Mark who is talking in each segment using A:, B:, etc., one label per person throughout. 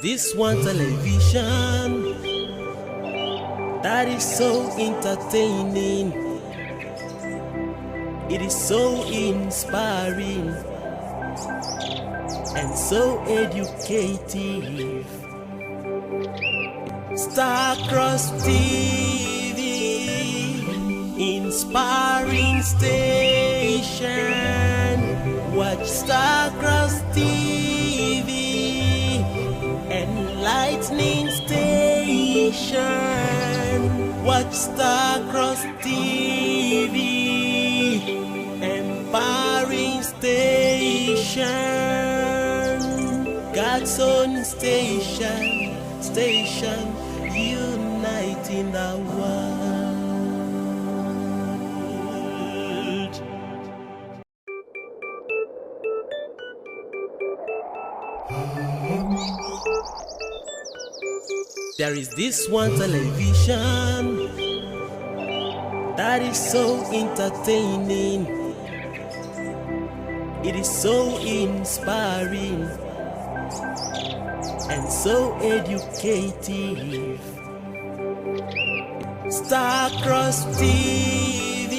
A: this one television that is so entertaining. It is so inspiring and so educative. Starcross TV, inspiring station. Watch Starcross TV, enlightening station. Watch Starcross TV, empowering station. God's own station, uniting the world. There is this one television that is so entertaining. It is so inspiring and so educative. Starcross TV,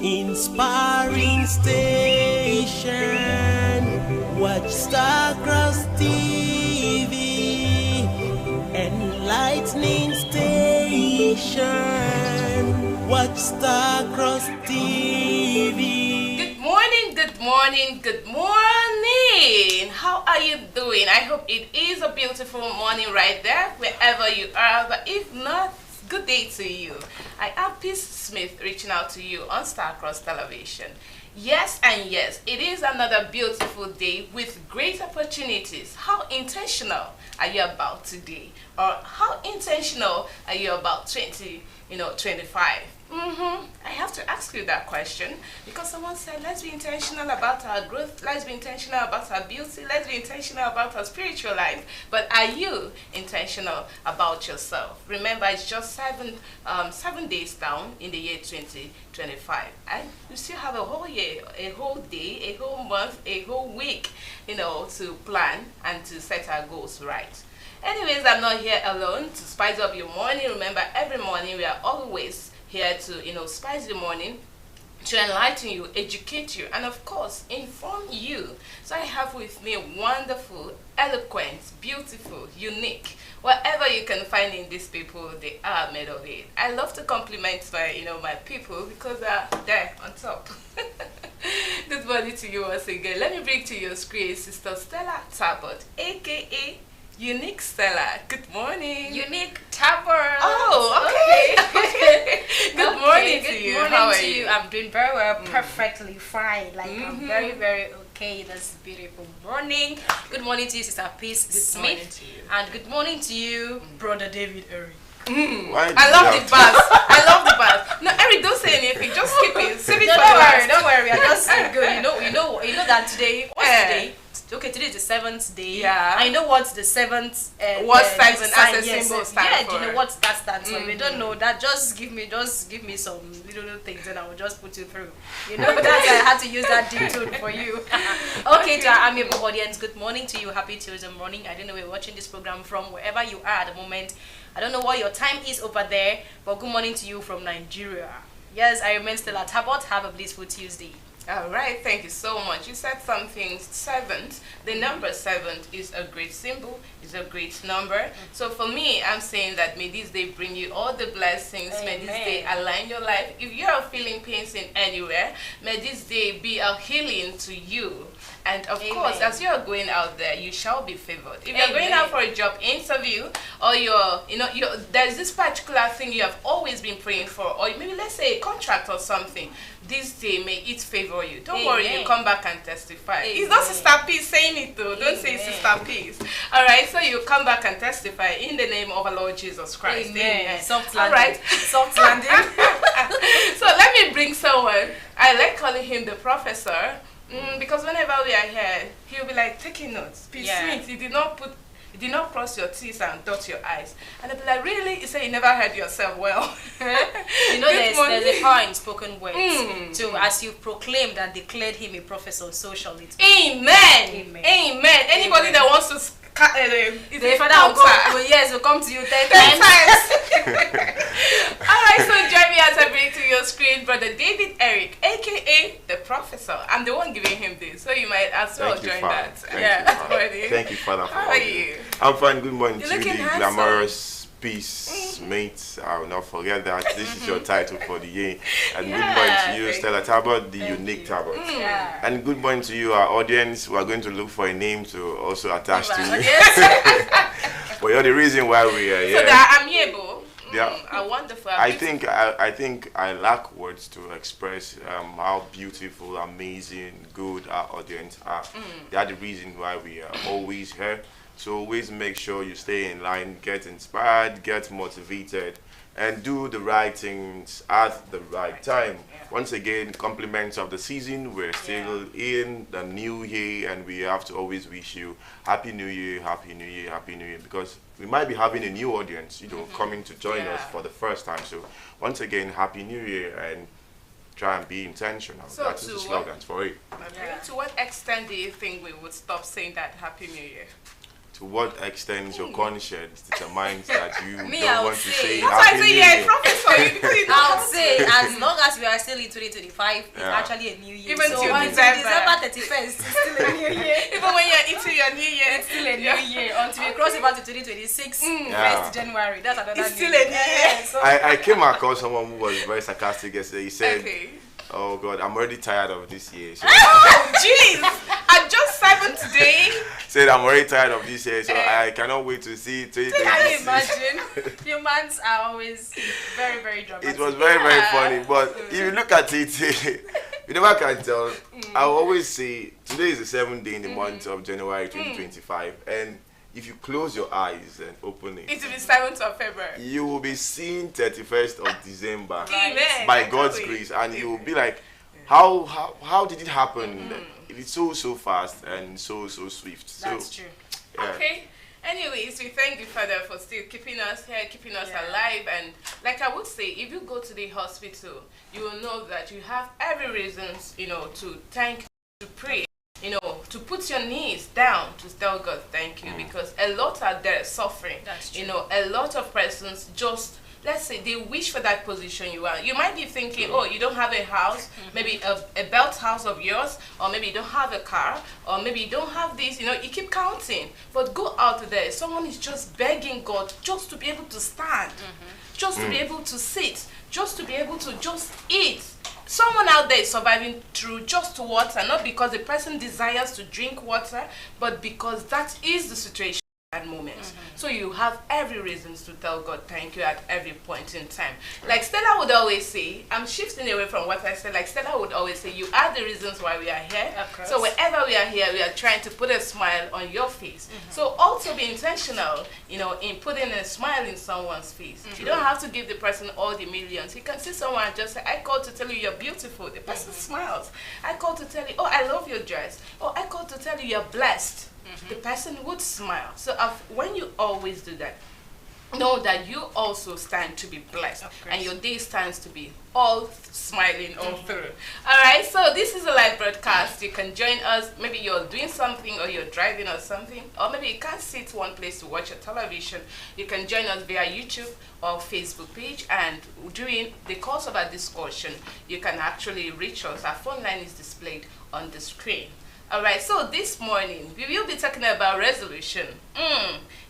A: inspiring station. Watch Starcross TV, enlightening station. Watch Starcross TV.
B: Good morning, good morning. How are you doing? I hope it is a beautiful morning right there, wherever you are. But if not, good day to you. I am Peace Smith reaching out to you on Starcross Television. Yes and yes, it is another beautiful day with great opportunities. How intentional are you about today? Or how intentional are you about 2025? I have to ask you that question because someone said, let's be intentional about our growth, let's be intentional about our beauty, let's be intentional about our spiritual life. But are you intentional about yourself? Remember, it's just 7 days down in the year 2025. And you still have a whole year, a whole day, a whole month, a whole week, to plan and to set our goals right. Anyways, I'm not here alone to spice up your morning. Remember, every morning we are always here to, spice your morning, to enlighten you, educate you, and of course, inform you. So I have with me wonderful, eloquent, beautiful, unique, whatever you can find in these people, they are made of it. I love to compliment my, my people because they're there on top. Good morning to you once again. Let me bring to your screen Sister Stella Talbot, aka Unique Stella. Good morning.
C: Unique Talbot.
B: Oh, okay. Good morning to you. How are you?
C: I'm doing very well, perfectly fine. I'm very, very okay this beautiful morning. Good morning to you, Sister Peace Smith. And good morning to you, Brother David Eric.
B: I love the buzz. I love the buzz. No, Eric, don't say anything. Just keep it. Save it for
C: don't worry. I just good. You know that today. What's today? Okay, today is the 7th day.
B: Yeah.
C: I know what the 7th
B: what sign as a symbol stands for.
C: Yeah, do you know what that stands for? If you don't know that, just give me some little things and I will just put you through. That's why I had to use that detail for you. Okay, to our amiable audience, good morning to you. Happy Tuesday morning. I don't know where you're watching this program from, wherever you are at the moment. I don't know what your time is over there, but good morning to you from Nigeria. Yes, I remain Stella Talbot. Have a blissful Tuesday.
B: All right, thank you so much. You said something, 7th. The number 7th is a great symbol, is a great number. So for me, I'm saying that may this day bring you all the blessings.
C: Amen.
B: May this day align your life. If you're feeling pains in anywhere, may this day be a healing to you. And of course, as you're going out there, you shall be favored. If you're going out for a job interview, or there's this particular thing you have always been praying for, or maybe let's say a contract or something, this day may it favor you. Don't worry, you come back and testify. It's not Sister Peace saying it though. Don't say Sister Peace. All right, so you come back and testify in the name of our Lord Jesus Christ.
C: Amen. Soft
B: All
C: landing.
B: right,
C: soft landing.
B: So let me bring someone. I like calling him the professor. Because whenever we are here, he'll be like taking notes. Peace Smith, you did not cross your T's and dot your I's. And I'll be like, really? You say you never heard yourself well.
C: There's a power in spoken words. So as you proclaimed and declared him a professor, so shall it be.
B: Amen. Anybody that wants to
C: The father will come. Yes, will come to you 10
B: 10
C: times.
B: Alright, so join me as I bring to your screen Brother David Eric, aka the Professor. I'm the one giving him this, so you might as well join that.
D: Thank you, Father.
B: How are you?
D: I'm fine. Good morning
B: You're
D: to you, the
B: looking handsome.
D: glamorous peace mates. I will not forget that. This is your title for the year. And good
B: Yeah,
D: morning to you,
B: thank
D: Stella Talbot, the
C: Thank
D: unique
C: you.
D: Talbot.
C: Yeah.
D: And good morning to you, our audience. We are going to look for a name to also attach to you.
C: Yes.
D: But you're the reason why we are here.
B: So they're amiable.
D: Yeah.
B: Are wonderful.
D: I think I lack words to express how beautiful, amazing, good our audience are. They are the reason why we are always here. So always make sure you stay in line, get inspired, get motivated, and do the right things at the right time. Once again, compliments of the season. We're still in the new year, and we have to always wish you Happy New Year, Happy New Year, Happy New Year, because we might be having a new audience, coming to join us for the first time. So once again, Happy New Year, and try and be intentional.
B: So
D: that is the slogan for it.
B: To what extent do you think we would stop saying that Happy New Year?
D: To what extent your conscience determines that you
C: Me,
D: don't
C: I would
D: want to
C: say-
D: say
B: That's why I
D: Happy
B: say
D: New
B: you're a
D: Year?
B: professor. You don't
C: I'll
B: have
C: say,
B: to.
C: as long as we are still in 2025, it's
D: Yeah.
C: actually a new year.
B: Even
C: so
B: till
C: until
B: December.
C: December 31st, it's still a new year.
B: Even when you're into your New Year,
C: It's still a new year until we cross over to 2026,
D: Yeah.
C: 1st January. That's another
B: It's
C: new
B: still a
C: year.
B: new year.
C: So
D: I came across someone who was very sarcastic yesterday. He said,
B: Okay.
D: "Oh God, I'm already tired of this year." So
B: Oh, jeez! I'm just 7 today.
D: said, "I'm already tired of this year, so I cannot wait to see
C: can you
D: 2026."
C: imagine? Humans are always very, very dramatic.
D: It was very, very
B: Yeah.
D: funny. But if you look at it, you never can tell. I always say today is the 7th day in the month of January 2025, and if you close your eyes and open it,
B: It will be 7th of February.
D: you will be seeing 31st of December
B: Amen.
D: by
B: I
D: God's
B: can't wait.
D: grace, and you will be like, how did it happen? It's so fast and so swift.
C: That's
D: So
C: true.
D: yeah.
B: Okay. Anyways, we thank the Father for still keeping us here, keeping us
C: Yeah.
B: alive. And like I would say, if you go to the hospital, you will know that you have every reasons, to thank, to pray, to put your knees down to tell God thank you, because a lot are there suffering.
C: That's true.
B: A lot of persons just, let's say, they wish for that position you are. You might be thinking, oh, you don't have a house, maybe a belt house of yours, or maybe you don't have a car, or maybe you don't have this, you keep counting. But go out there, someone is just begging God just to be able to stand, just to be able to sit, just to be able to just eat. Someone out there is surviving through just water, not because the person desires to drink water, but because that is the situation at that moment. So you have every reasons to tell God thank you at every point in time. Like Stella would always say, I'm shifting away from what I said, like Stella would always say, you are the reasons why we are here.
C: Of course.
B: So wherever we are here, we are trying to put a smile on your face. So also be intentional, in putting a smile in someone's face. You don't have to give the person all the millions. You can see someone and just say, I called to tell you you're beautiful. The person smiles. I called to tell you, oh, I love your dress. Oh, I called to tell you you're blessed. The person would smile. So when you always do that, know that you also stand to be blessed,
C: Of course.
B: and your day stands to be all smiling all through. All right, so this is a live broadcast. You can join us. Maybe you're doing something, or you're driving or something, or maybe you can't sit one place to watch a television. You can join us via YouTube or Facebook page, and during the course of our discussion, you can actually reach us. Our phone line is displayed on the screen. Alright, so this morning we will be talking about resolution.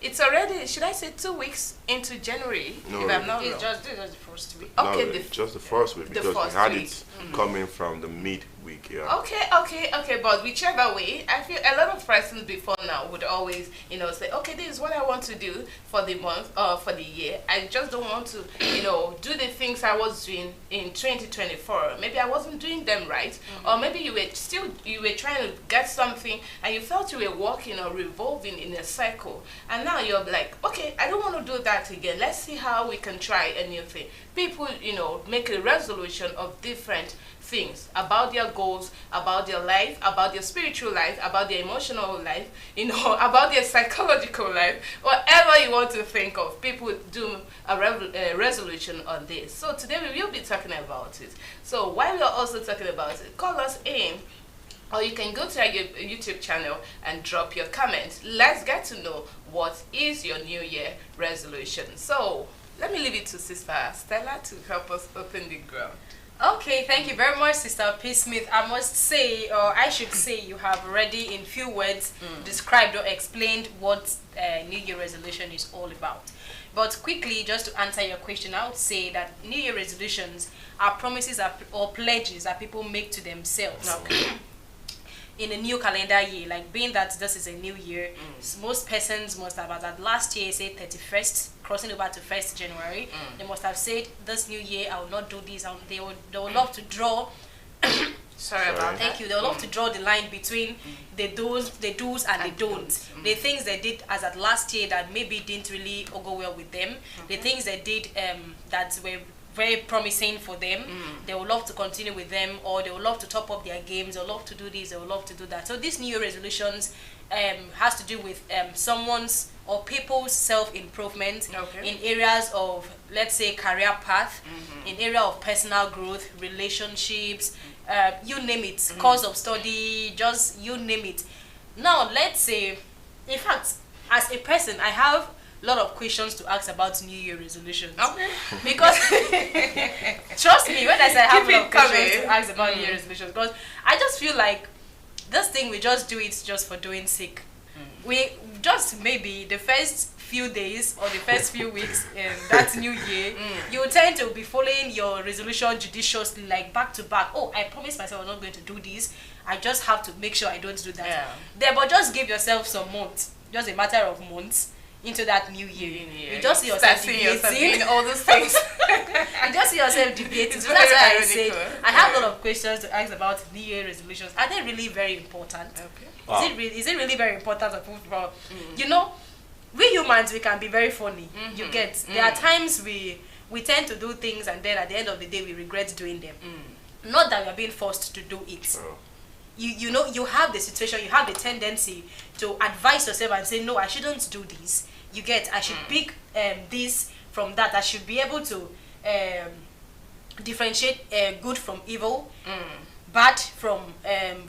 B: It's already, should I say, 2 weeks into January?
D: No,
B: if I'm not
C: It's
B: wrong.
C: just the first week.
B: Okay,
D: No, just the first week,
B: the
D: because we
B: first
D: had
B: week.
D: it coming from the midweek. Yeah.
B: Okay, but whichever way, I feel a lot of persons before now would always, say, okay, this is what I want to do for the month or for the year. I just don't want to, do the things I was doing in 2024. Maybe I wasn't doing them right, or maybe you were trying to get something and you felt you were walking or revolving in a circle, and now you're like, okay, I don't want to do that again. Let's see how we can try a new thing. People, make a resolution of different things about their goals, about their life, about their spiritual life, about their emotional life, about their psychological life, whatever you want to think of. People do a resolution on this. So today we will be talking about it. So while we are also talking about it, call us in or you can go to our YouTube channel and drop your comment. Let's get to know what is your New Year resolution. So let me leave it to Sister Stella to help us open the ground.
C: Okay, thank you very much, Sister P. Smith. I must say, or I should say, you have already in few words described or explained what New Year resolution is all about. But quickly, just to answer your question, I would say that New Year resolutions are promises or pledges that people make to themselves.
B: Okay.
C: In a new calendar year, like being that this is a new year, most persons must have, as at last year, say 31st, crossing over to 1st January, they must have said, this new year, I will not do this. They would love to draw.
B: Sorry about that.
C: Thank you. They would love to draw the line between the do's and the don'ts. The things they did as at last year that maybe didn't really go well with them. The things they did that were very promising for them, they would love to continue with them, or they would love to top up their games, they would love to do this, they would love to do that. So these New Year resolutions has to do with someone's or people's self-improvement in areas of, let's say, career path, in area of personal growth, relationships, you name it, course of study, just you name it. Now, let's say, in fact, as a person, I have lot of questions to ask about New Year resolutions.
B: Okay.
C: Because trust me when I say I have a lot of questions
B: coming.
C: to ask about New Year resolutions, because I just feel like this thing we just do it just for doing sake. We just maybe the first few days or the first few weeks in that new year, you tend to be following your resolution judiciously, like back to back. Oh, I promised myself I'm not going to do this. I just have to make sure I don't do that.
B: Yeah.
C: There, but just give yourself some months, just a matter of months into that new year. You just see yourself deviating.
B: All those things.
C: You just see yourself deviating. So
B: Very
C: that's why I
B: ironical.
C: say I have a lot of questions to ask about New Year resolutions. Are they really very important?
B: Okay.
D: Wow.
C: Is it really very important for you know, we humans, we can be very funny. You get there are times we tend to do things and then at the end of the day we regret doing them. Not that we are being forced to do it. You know, you have the situation, you have the tendency to advise yourself and say, no, I shouldn't do this. You get, I should pick this from that. I should be able to differentiate good from evil, bad from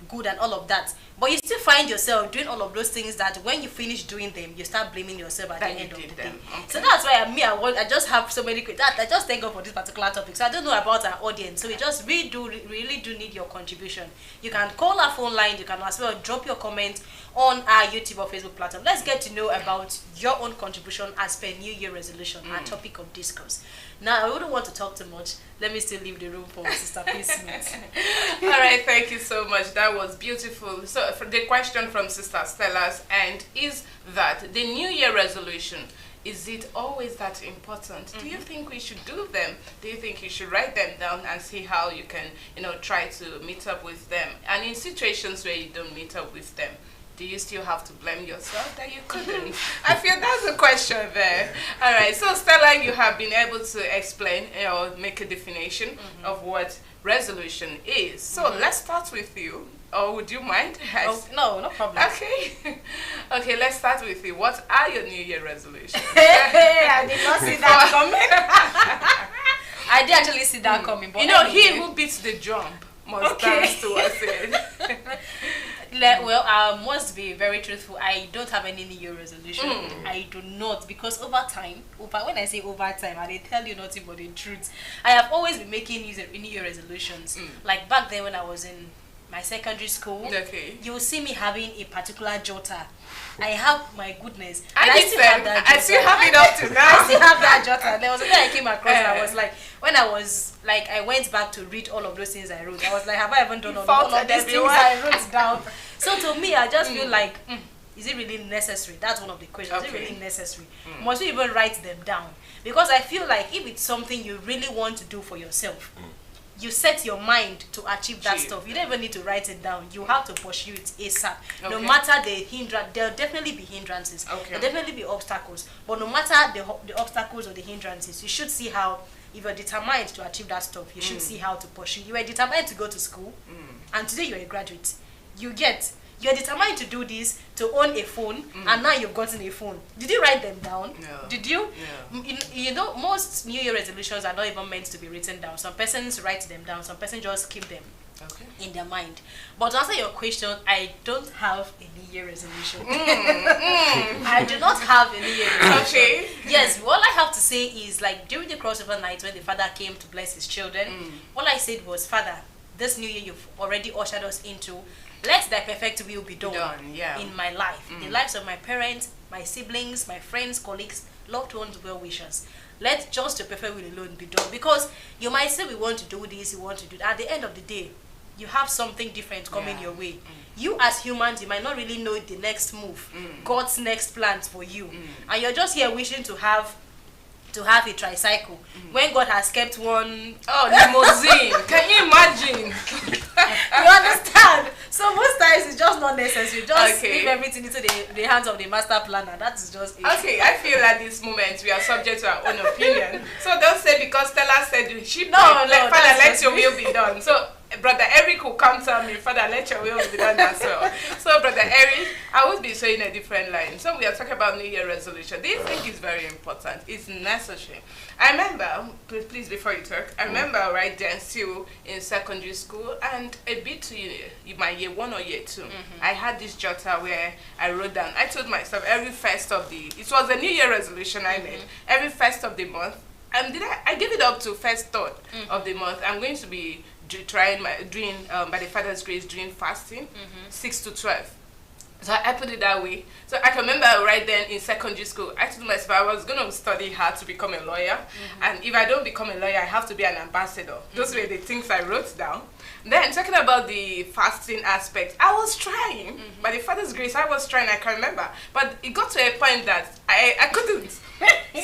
C: good, and all of that. But you still find yourself doing all of those things that when you finish doing them, you start blaming yourself at the end of the day. So that's why I just have so many that I just thank God for this particular topic. So I don't know about our audience. So we just really do need your contribution. You can call our phone line. You can as well drop your comment on our YouTube or Facebook platform. Let's get to know about your own contribution as per New Year resolution, our topic of discourse. Now, I wouldn't want to talk too much. Let me still leave the room for Sister P. Smith.
B: All right, thank you so much. That was beautiful. So for the question from Sister Stella's end is that the New Year resolution, is it always that important? Do you think we should do them? Do you think you should write them down and see how you can, try to meet up with them? And in situations where you don't meet up with them, do you still have to blame yourself that you couldn't? I feel that's the question there. All right, so Stella, you have been able to explain or make a definition of what resolution is. So let's start with you. Or would you mind?
C: Oh, no problem.
B: Okay. Okay, let's start with you. What are your New Year resolutions?
C: I did not see that coming. I did actually see that coming. But
B: he who beats the drum must dance towards it.
C: Well, I must be very truthful. I don't have any New Year resolution. I do not, because when I say over time, I tell you nothing but the truth. I have always been making New Year resolutions. Like back then when I was in my secondary school, you will see me having a particular jotter. I have, my goodness,
B: I still have it up to now.
C: I still have that jotter. There was a day I came across and I was like, I went back to read all of those things I wrote. I was like, have I even done all of these things I wrote down? So to me, I just feel like, is it really necessary? That's one of the questions. Is it really necessary? Must we even write them down? Because I feel like if it's something you really want to do for yourself, you set your mind to achieve that stuff. You don't even need to write it down. You have to pursue it ASAP. No matter the hindrance, there'll definitely be hindrances. There'll definitely be obstacles. But no matter the obstacles or the hindrances, you should see how, if you're determined to achieve that stuff, you should see how to pursue. You were determined to go to school, and today you're a graduate. You're determined to do this, to own a phone, and now you've gotten a phone. Did you write them down?
B: No.
C: Did you?
B: Yeah.
C: You know, most New Year resolutions are not even meant to be written down. Some persons write them down, some persons just keep them
B: Okay.
C: in their mind. But to answer your question, I don't have a New Year resolution. I do not have a New Year resolution.
B: Okay.
C: Yes, all I have to say is like during the crossover night when the father came to bless his children, all I said was, Father, this new year you've already ushered us into, let thy perfect will be done,
B: yeah.
C: in my life, in the lives of my parents, my siblings, my friends, colleagues, loved ones, well wishers. Let just your perfect will alone be done. Because you might say we want to do this, you want to do that. At the end of the day, you have something different coming your way. You as humans, you might not really know the next move, God's next plans for you. And you're just here wishing to have a tricycle when God has kept one.
B: Oh, limousine. Can you imagine?
C: You understand? So most times it's just not necessary. Just
B: Okay.
C: leave everything into the hands of the master planner. That is just it.
B: Okay, I feel at this moment we are subject to our own opinion. So don't say because Stella said you should
C: No,
B: Father,
C: that's
B: let
C: just
B: your
C: me.
B: will be done. So Brother Eric will come tell me, Father, let your will be done as well. So Brother Eric, I would be saying a different line. So we are talking about New Year resolution. This thing is very important. It's necessary. I remember, please before you talk, I remember right then still in secondary school and a bit to my year 1 or year 2, I had this jotter where I wrote down, I told myself every first of it was a New Year resolution I made, every first of the month, and I gave it up to first third of the month. I'm going to be doing by the Father's grace doing fasting 6 to 12. So I put it that way. So I can remember right then in secondary school, I told myself I was going to study hard to become a lawyer. And if I don't become a lawyer, I have to be an ambassador. Those were the things I wrote down. Then talking about the fasting aspect, I was trying. By the Father's grace, I was trying, I can remember. But it got to a point that I couldn't. So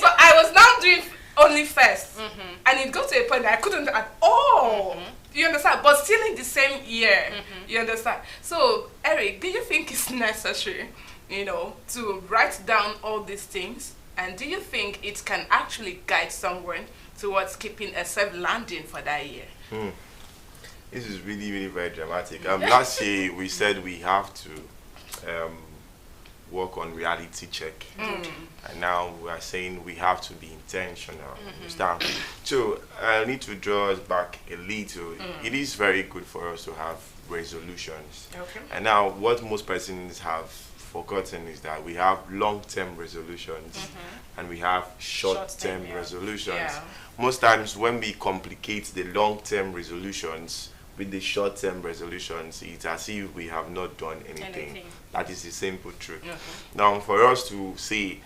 B: I was now doing only first. And it got to a point that I couldn't at all. You understand? But still in the same year. You understand? So, Eric, do you think it's necessary, to write down all these things? And do you think it can actually guide someone towards keeping a safe landing for that year?
D: This is really, really very dramatic. Last year we said we have to work on reality check, and now we are saying we have to be intentional. Understand? So I need to draw us back a little. It is very good for us to have resolutions.
B: Okay.
D: And now what most persons have forgotten is that we have long-term resolutions and we have short-term resolutions.
B: Yeah.
D: Most times when we complicate the long-term resolutions with the short-term resolutions, it's as if we have not done anything. That is the simple truth. Now, for us to say,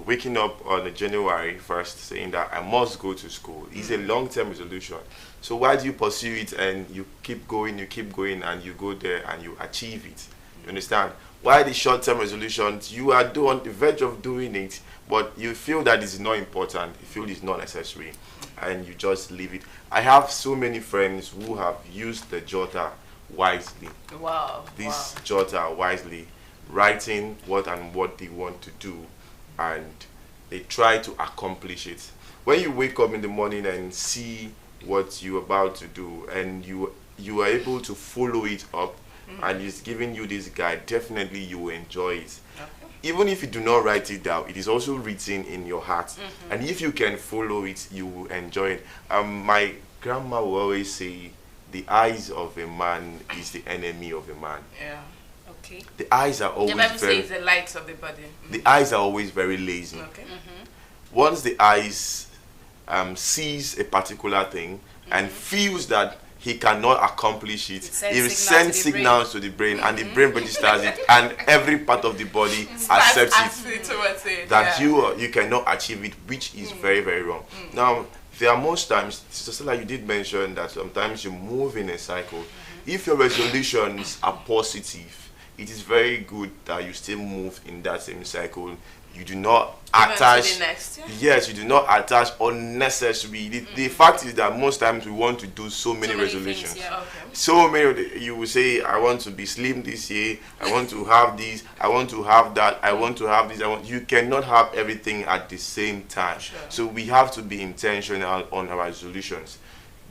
D: waking up on the January 1st saying that I must go to school is a long-term resolution. So why do you pursue it and you keep going and you go there and you achieve it? You understand? Why the short-term resolutions, you are on the verge of doing it, but you feel that it's not important, you feel it's not necessary, and you just leave it. I have so many friends who have used the jotter wisely.
B: Wow.
D: This jotter wisely, writing what they want to do, and they try to accomplish it. When you wake up in the morning and see what you're about to do, and you are able to follow it up, and it's giving you this guide, definitely you will enjoy it. Even if you do not write it down, it is also written in your heart. And if you can follow it, you will enjoy it. My grandma will always say, the eyes of a man is the enemy of a man.
B: Yeah.
C: Okay.
D: The eyes are always
B: The Bible says the lights of the body.
D: the eyes are always very lazy.
B: Okay.
D: Once the eyes sees a particular thing and feels that he cannot accomplish it,
C: sends
D: he will
C: signals
D: send
C: to the
D: signals to the brain, and the brain registers it, and every part of the body accepts it.
B: Towards it.
D: That you cannot achieve it, which is very, very wrong. Now, there are most times, just like you did mention, that sometimes you move in a cycle. If your resolutions are positive, it is very good that you still move in that same cycle. You do not attach.
B: To the next,
D: Yes, you do not attach unnecessary. The fact is that most times we want to do so many resolutions.
C: Things, yeah.
B: Okay.
D: So many, you will say, I want to be slim this year, I want to have this, I want to have that, I want to have this, you cannot have everything at the same time.
B: Sure.
D: So we have to be intentional on our resolutions.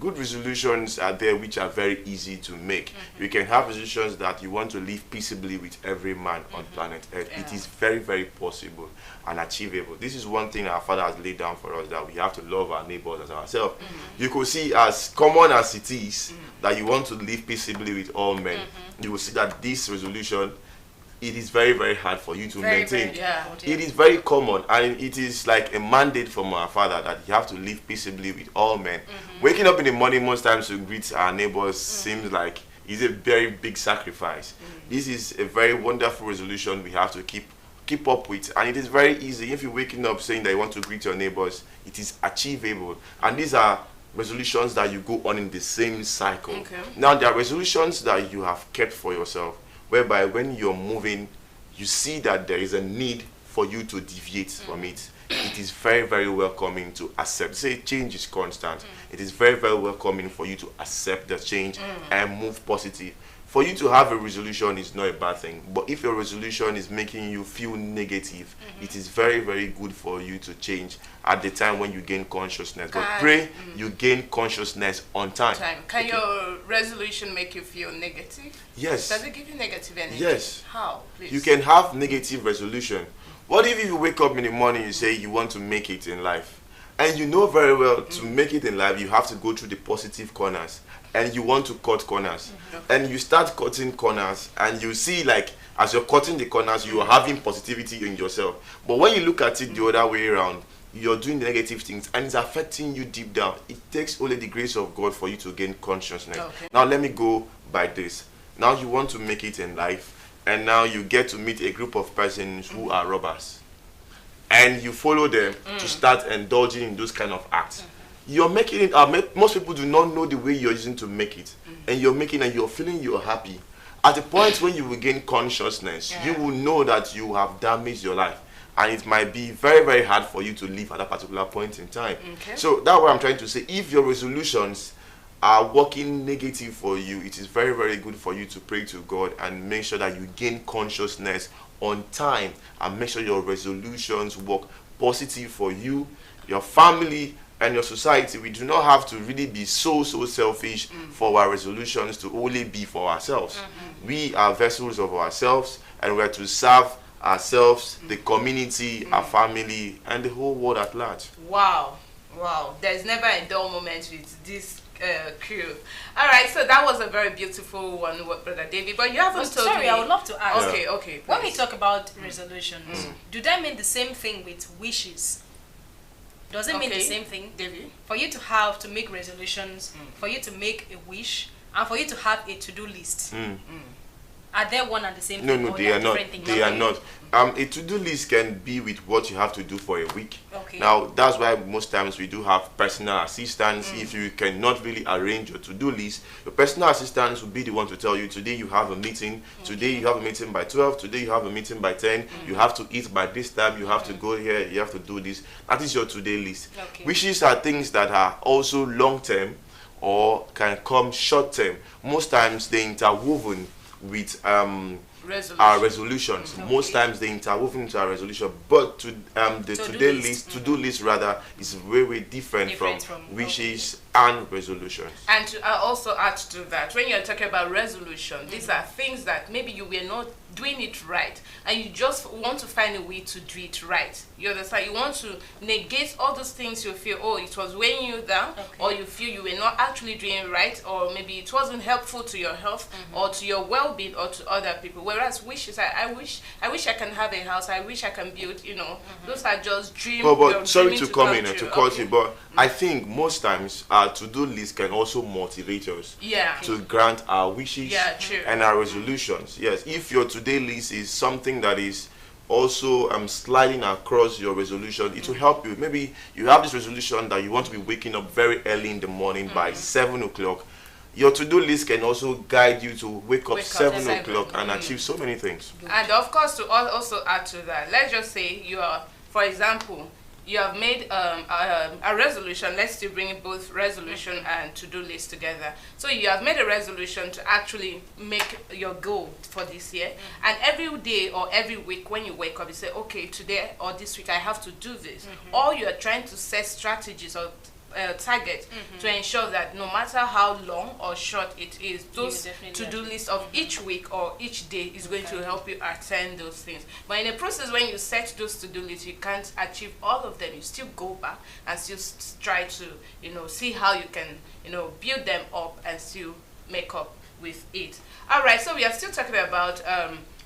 D: good resolutions are there which are very easy to make. You can have resolutions that you want to live peaceably with every man on planet Earth. It is very, very possible and achievable. This is one thing our Father has laid down for us, that we have to love our neighbors as ourselves. You could see, as common as it is that you want to live peaceably with all men, you will see that this resolution, it is very, very hard for you to maintain. It is very common, and it is like a mandate from our Father that you have to live peaceably with all men. Waking up in the morning most times to greet our neighbors seems like it's a very big sacrifice. This is a very wonderful resolution we have to keep up with, and it is very easy. If you're waking up saying that you want to greet your neighbors, it is achievable, and these are resolutions that you go on in the same cycle. Now there are resolutions that you have kept for yourself, whereby when you're moving, you see that there is a need for you to deviate from it. It is very, very welcoming to accept. Say change is constant. It is very, very welcoming for you to accept the change and move positive. For you to have a resolution is not a bad thing, but if your resolution is making you feel negative, it is very, very good for you to change at the time when you gain consciousness. But pray you gain consciousness on time.
B: Can your resolution make you feel negative?
D: Yes.
B: Does it give you negative energy?
D: Yes.
B: How? Please.
D: You can have negative resolution. What if you wake up in the morning, you say you want to make it in life, and you know very well to make it in life you have to go through the positive corners, and you want to cut corners, and you start cutting corners, and you see, like, as you're cutting the corners, you are having positivity in yourself. But when you look at it the other way around, you're doing negative things and it's affecting you deep down. It takes only the grace of God for you to gain consciousness. Now let me go by this. Now you want to make it in life, and now you get to meet a group of persons who are robbers, and you follow them to start indulging in those kind of acts. You're making it, most people do not know the way you're using to make it, and you're making, and you're feeling you're happy. At the point when you will gain consciousness, you will know that you have damaged your life, and it might be very, very hard for you to live at that particular point in time. So that's what I'm trying to say. If your resolutions are working negative for you, it is very, very good for you to pray to God and make sure that you gain consciousness on time, and make sure your resolutions work positive for you, your family, and your society. We do not have to really be so selfish for our resolutions to only be for ourselves. We are vessels of ourselves, and we are to serve ourselves, the community, our family, and the whole world at large.
B: Wow. There's never a dull moment with this crew. All right, so that was a very beautiful one, Brother David. But you haven't told me.
C: Sorry, I would love to ask.
B: Okay.
C: When we talk about resolutions, do they mean the same thing with wishes? Does it mean the same thing?
B: David?
C: For you to make resolutions, for you to make a wish, and for you to have a to-do list. Are they one and the same thing?
D: No, they are not. They are not. A to-do list can be with what you have to do for a week. Now, that's why most times we do have personal assistants. If you cannot really arrange your to-do list, your personal assistants will be the one to tell you, today you have a meeting, today you have a meeting by 12, today you have a meeting by 10, you have to eat by this time, you have to go here, you have to do this. That is your to-do list. Wishes are things that are also long-term or can come short-term. Most times they're interwoven with our resolutions. Most times they interwoven into our resolution, but the to-do list rather is very different from wishes and resolutions.
B: And to also add to that, when you're talking about resolution, these are things that maybe you were not doing it right, and you just want to find a way to do it right. You understand? You want to negate all those things you feel, oh, it was weighing you down, or you feel you were not actually doing it right, or maybe it wasn't helpful to your health or to your well-being or to other people. Whereas wishes, I wish I can have a house, I wish I can build, those are just dreams.
D: But sorry to come in and to cut you, but I think most times our to-do list can also motivate us to grant our wishes and our resolutions. Yes, if your today list is something that is also sliding across your resolution, it will help you. Maybe you have this resolution that you want to be waking up very early in the morning by 7 o'clock. Your to-do list can also guide you to wake up 7 o'clock and achieve so many things.
B: And of course, to also add to that, let's just say you are, for example, you have made a resolution. Let's still bring both resolution and to-do list together. So you have made a resolution to actually make your goal for this year. And every day or every week when you wake up, you say, okay, today or this week I have to do this. Or you are trying to set strategies or target to ensure that no matter how long or short it is, those
C: definitely
B: to-do list of each week or each day is going to help you attain those things. But in the process, when you set those to-do lists, you can't achieve all of them. You still go back and still try to, see how you can, build them up and still make up with it. All right, so we are still talking about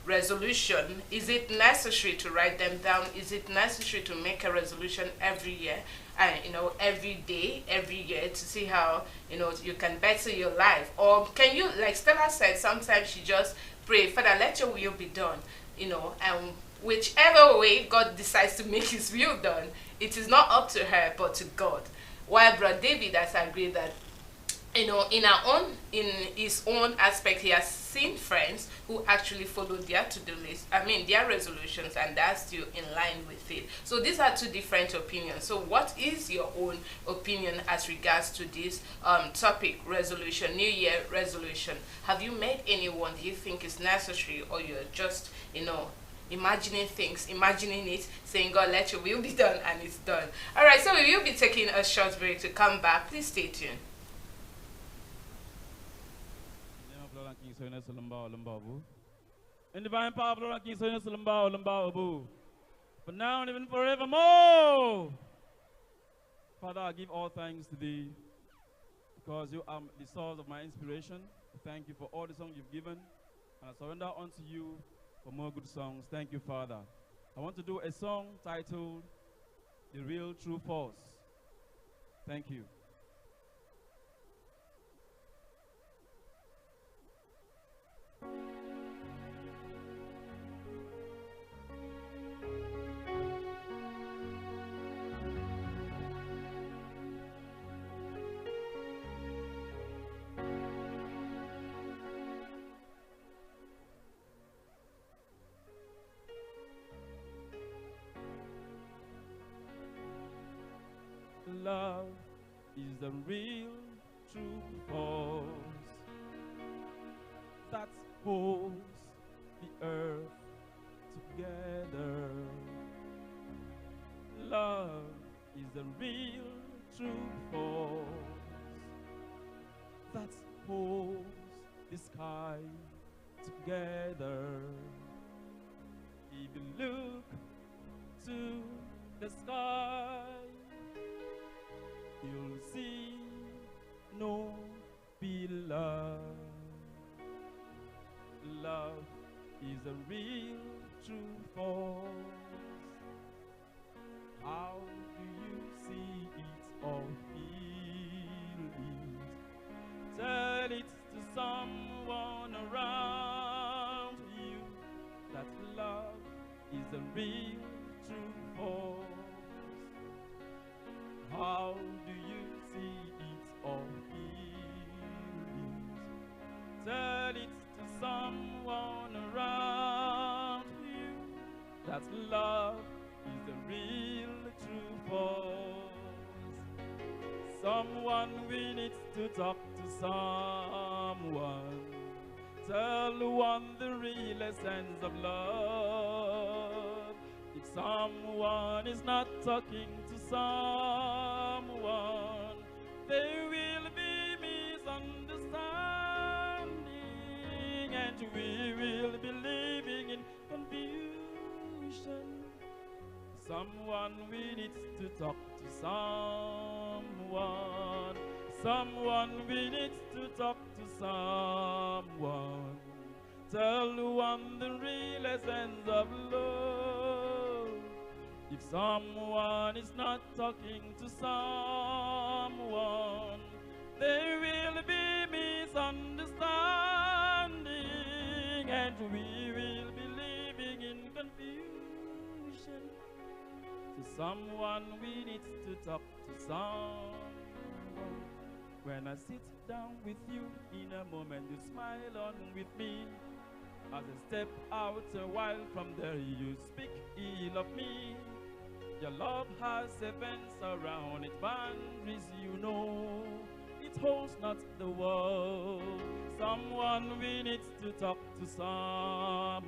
B: resolution. Is it necessary to write them down? Is it necessary to make a resolution every year and every day, every year, to see how you can better your life? Or can you, like Stella said, sometimes you just pray, Father, let your will be done, and whichever way God decides to make his will done, it is not up to her but to God. While Brother David has agreed that in his own aspect, he has seen friends who actually follow their to-do list, their resolutions, and that's still in line with it. So these are two different opinions. So what is your own opinion as regards to this topic, resolution, New Year resolution? Have you made anyone do you think is necessary, or you're just, imagining it, saying, God, let your will be done, and it's done? All right, so we will be taking a short break. To come back, please stay tuned.
E: In divine power of Lord King Sonia Sulamba, for now and even forevermore. Father, I give all thanks to thee, because you are the source of my inspiration. Thank you for all the songs you've given, and I surrender unto you for more good songs. Thank you, Father. I want to do a song titled The Real True Force. Thank you. Love is the real true force that holds the earth together. Love is the real true force that holds the sky together. If you look to the sky, you'll see no pillar. Love is a real true force. How do you see it or feel it? Tell it to someone around you that love is a real true force. How do you see it or feel it? Tell it to someone around you that love is the real true force. Someone we need to talk to someone. Tell one the real essence of love. If someone is not talking to someone, there will be misunderstanding, and we will be living in confusion. Someone we need to talk to someone. Someone we need to talk to someone. Tell one the real essence of love. If someone is not talking to someone, there will be misunderstanding, and we will be living in confusion. To someone we need to talk to someone. When I sit down with you in a moment, you smile on with me. As I step out a while from there, you speak ill of me. Your love has a fence around it, boundaries you know. It holds not the world. Someone we need to talk to someone.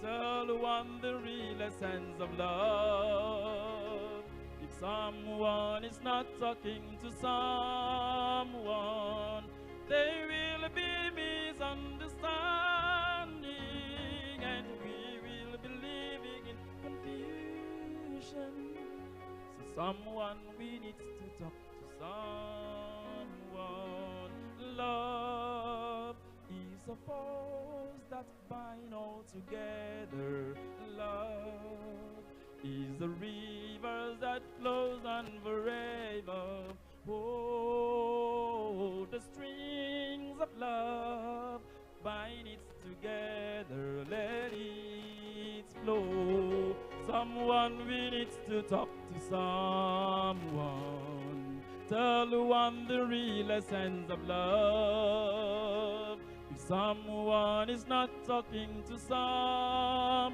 E: Tell one the real essence of love. If Someone is not talking to someone. There will be misunderstanding, and we will be living in confusion. So someone we need to talk to someone. Love is a force that binds all together. Love is the rivers that flows on forever. Oh, the strings of love bind it together. Let it flow. Someone we need to talk to someone. Tell one the real essence of love. If someone is not talking to someone,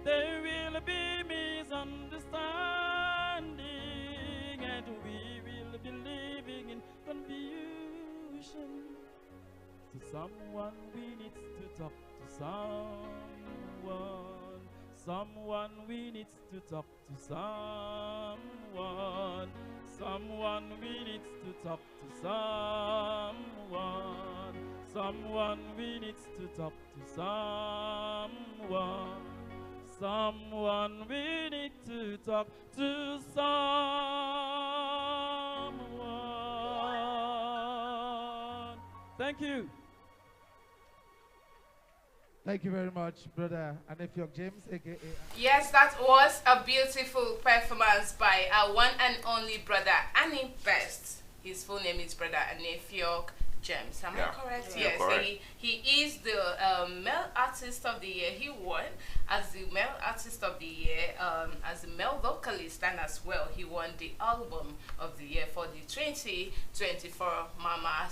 E: there will be misunderstanding, and we will be living in confusion. To someone we need to talk to someone. Someone we need to talk to someone. Someone we need to talk to someone. Someone we need to talk to someone. Someone we need to talk to someone. Thank you.
F: Thank you very much, brother Anefio James, aka.
B: Yes, that was a beautiful performance by our one and only brother Annie Best. His full name is brother Anefiok James. Am I correct?
D: Yeah,
B: Yes,
D: correct.
B: he is the male artist of the year. He won as the male artist of the year, as the male vocalist, and as well he won the album of the year for the 2024 Mama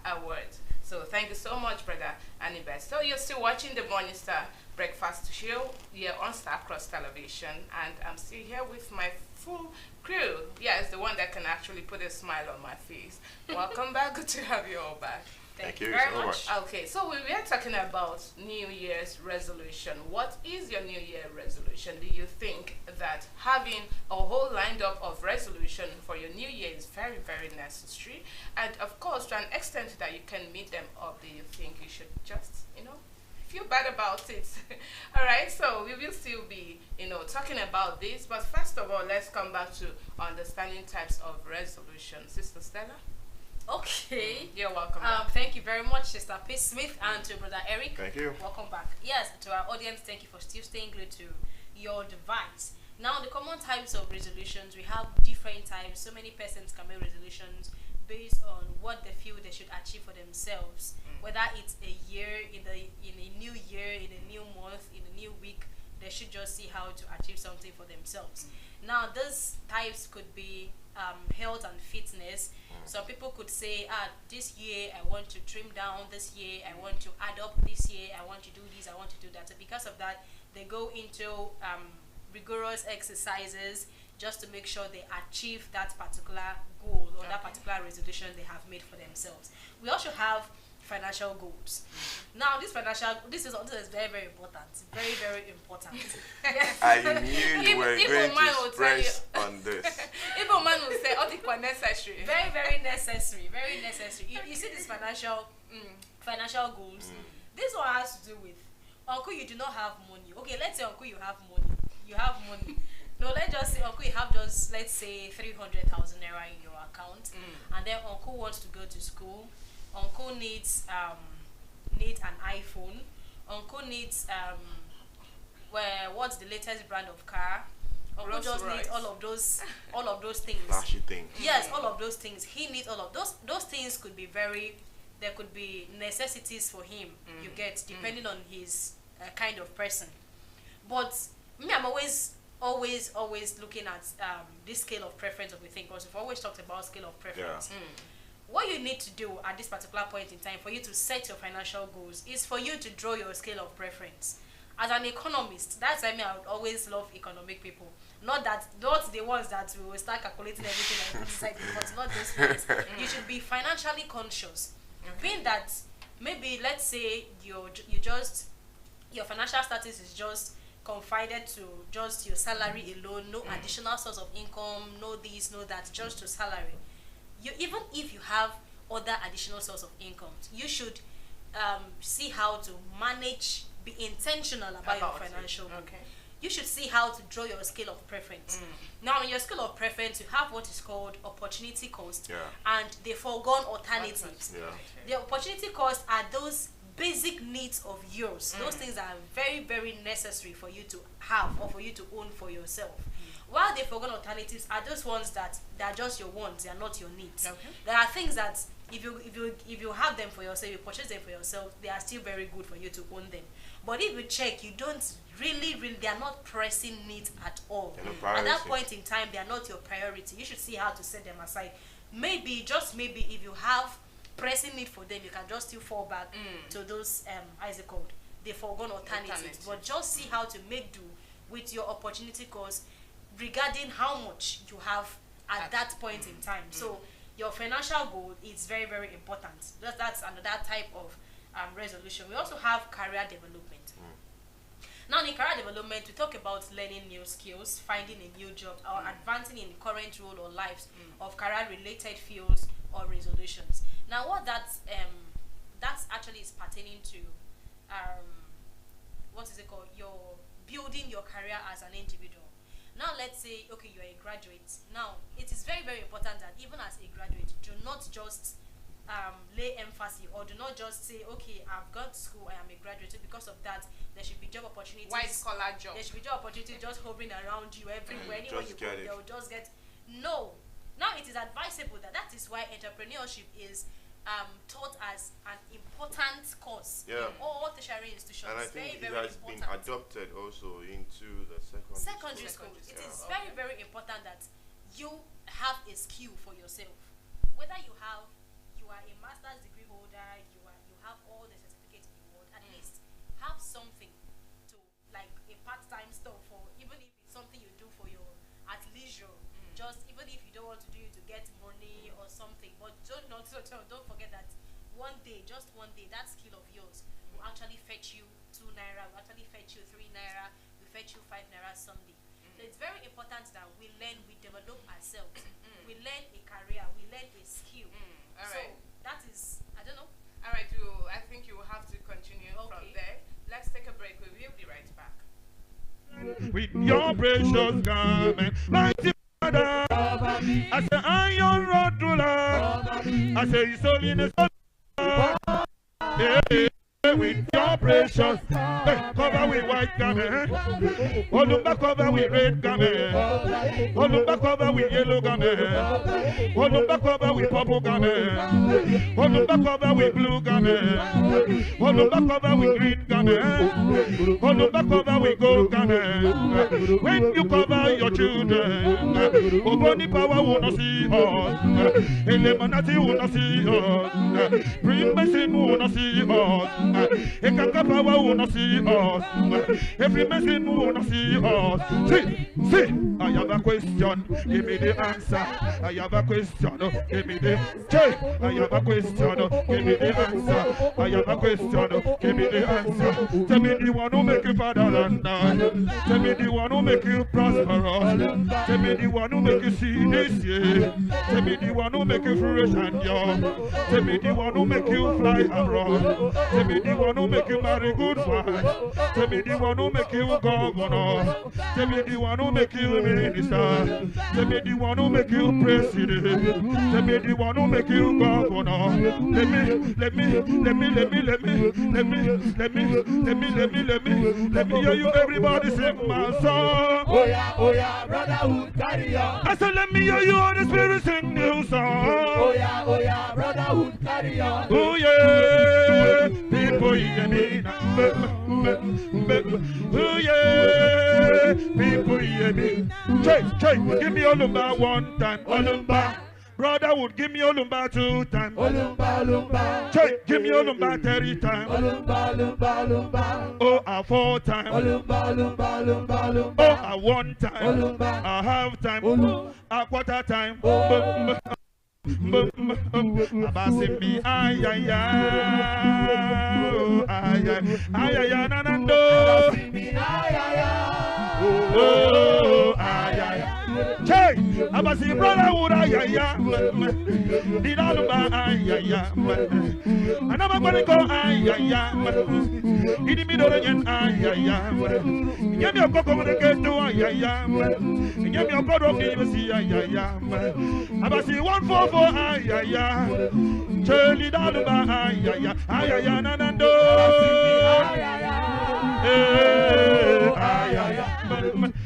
B: Awards. So thank you so much, brother Annie Best. So you're still watching the Morning Star Breakfast Show here on Star Cross Television, and I'm still here with my full crew. Yeah, it's the one that can actually put a smile on my face. Welcome back. Good to have you all back.
D: Thank you
B: very
D: so much.
B: Okay, so we were talking about New Year's resolution. What is your New Year resolution? Do you think that having a whole lined up of resolution for your New Year is very, very necessary? And of course, to an extent that you can meet them up, do you think you should just, feel bad about it? All right, so we will still be, talking about this. But first of all, let's come back to understanding types of resolution. Sister Stella?
C: Okay.
B: You're welcome.
C: Thank you very much, Sister P. Smith, and to Brother Eric.
D: Thank you.
C: Welcome back. Yes, to our audience, thank you for still staying glued to your device. Now, the common types of resolutions, we have different types. So many persons can make resolutions based on what they feel they should achieve for themselves. Whether it's a year, in a new year, in a new month, in a new week, they should just see how to achieve something for themselves. Now, these types could be health and fitness. Some people could say, this year I want to trim down, this year I want to add up, this year I want to do this, I want to do that. So because of that, they go into rigorous exercises just to make sure they achieve that particular goal or that particular resolution they have made for themselves. We also have financial goals. Now, this is very, very important. Very, very important. Yes.
D: I knew you were going
B: man
D: to
B: will tell you.
D: express on this.
B: Igbo man will say, all the necessary.
C: Very, very necessary. Very necessary. You see these financial goals. This one has to do with, uncle, you do not have money. Okay, let's say, uncle, you have money. You have money. No, let's just say, uncle, you have just, let's say, 300,000 naira in your account, and then uncle wants to go to school. Uncle needs an iPhone. Uncle needs what's the latest brand of car? Uncle
B: Rolls
C: just
B: Royce.
C: needs all of those things.
D: Flashy thing.
C: Yes, all of those things. He needs all of those. Those things could be there could be necessities for him. You get, depending on his kind of person. But me, I'm always looking at this scale of preference of a thing, because we've always talked about scale of preference. What you need to do at this particular point in time for you to set your financial goals is for you to draw your scale of preference. As an economist, that's why I would always love economic people. Not the ones that will start calculating everything and put inside the pot, not those ones. You should be financially conscious. Being that maybe, let's say, your financial status is just confided to just your salary alone, no additional source of income, no this, no that, just to salary. You, even if you have other additional source of income, you should see how to manage, be intentional about your financial goal.
B: Okay.
C: You should see how to draw your scale of preference. Now, in your scale of preference, you have what is called opportunity cost and the foregone alternatives. The opportunity cost are those basic needs of yours, those things that are very, very necessary for you to have or for you to own for yourself. While the foregone alternatives are those ones that they are just your wants, they are not your needs. There are things that if you have them for yourself, you purchase them for yourself, they are still very good for you to own them. But if you check, you don't really, they are not pressing needs at all. At that point in time, they are not your priority. You should see how to set them aside. Maybe, just maybe, if you have pressing need for them, you can just still fall back to those, how is it called? The foregone alternatives. But just see how to make do with your opportunity cost regarding how much you have at that point in time. So your financial goal is very, very important. That's another type of resolution. We also have career development. Now, in career development, we talk about learning new skills, finding a new job, or advancing in the current role or lives of career-related fields or resolutions. Now, what that's actually is pertaining to, what is it called? You're building your career as an individual. Now, let's say, okay, you're a graduate. Now, it is very, very important that even as a graduate, do not just lay emphasis, or do not just say, okay, I've gone to school, I am a graduate, so because of that, there should be job opportunities.
B: White collar job.
C: There should be job opportunities just hovering around you everywhere. Anywhere you go, they'll just get. No. Now, it is advisable that is why entrepreneurship is taught as an important course in all tertiary institutions.
D: And I think it has been adopted also into the secondary school.
C: It is very, very important that you have a skill for yourself. Whether you are a master's degree holder, you have all the certificates in the world, at least have something to, like a part-time stuff, or even if it's something you do for your at leisure, just even if you don't want to do it to get money or something, but don't forget that just one day, that skill of yours will actually fetch you 2 naira, will actually fetch you 3 naira, will fetch you 5 naira someday. So it's very important that we learn, we develop ourselves, we learn a career, we learn a skill. So that is, I don't know.
B: All right, I think you will have to continue from there. Let's take a break. We will be right back.
E: With your precious garment, mighty Father, I say iron rod ruler, I say it's only in the sun. With your precious cover with white garment, Olumba cover with red garment, Olumba cover with yellow garment, Olumba cover with purple garment, Olumba cover with blue garment, Olumba cover with green garment, Olumba cover with gold garment. When you cover your children, Oboni power will not see us, Elemanati will not see us, Green Basin will not see us. Ekaka power will not see us. Every message will not see us. See, I have a question, give me the answer. I have a question, give me the I have a question, give me the answer. I have a question, give me the answer. Tell me the one who make you father and son. Tell me the one who make you prosperous. Tell me the one who make you see this year. Tell me the one who make you fresh and young. Tell me the one who make you fly abroad. Tell me the one who make you marry good wife. Tell me the one who make you governor. Tell me the one who make you minister. Tell me the one who make you president. Tell me the one who make you governor. Let me hear you everybody sing my song.
G: Oh yeah, brotherhood carry on.
E: I said let me hear you all the spirit sing new song.
G: Oh yeah, brotherhood carry on.
E: Oh yeah, people hear me now. Oh yeah, people hear me. Check, give me Olumba one time. Olumba. Brother would give me Olumba 2 times.
G: Olumba.
E: Check, give me Olumba 3 times.
G: Olumba.
E: Oh, 4 times.
G: Olumba.
E: Oh, 1 time.
G: Olumba.
E: A half time. A quarter time.
H: Abasimi ay ay ay nanando. Oh ay ay. Hey, Abasi brother would ay ay. Dinalumba ay ay. Anama gonna go ay ay. Idi mi dole gen ay ay. Nyami okoko mo de to ay ay. Nyami okoro ki mo si ay ay. Abasi 144 ay ay. Cheli dalumba ay ay ay ay nanando. Ay ay.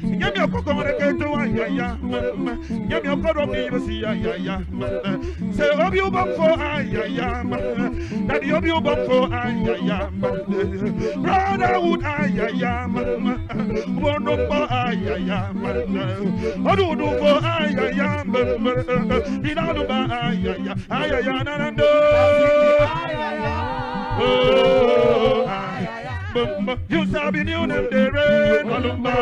H: Nyami okoko mo de to ay ay. Nyami okoro ki mo si ay ay. Say obi ubam for ay ay. Daddy obi ubam for ay ay. Brotherhood ay ay. Wono for ay ay. Odu for ay ay. Dinalumba ay ay ay nanando. Oh ay. You sabi new name the rain Olumba.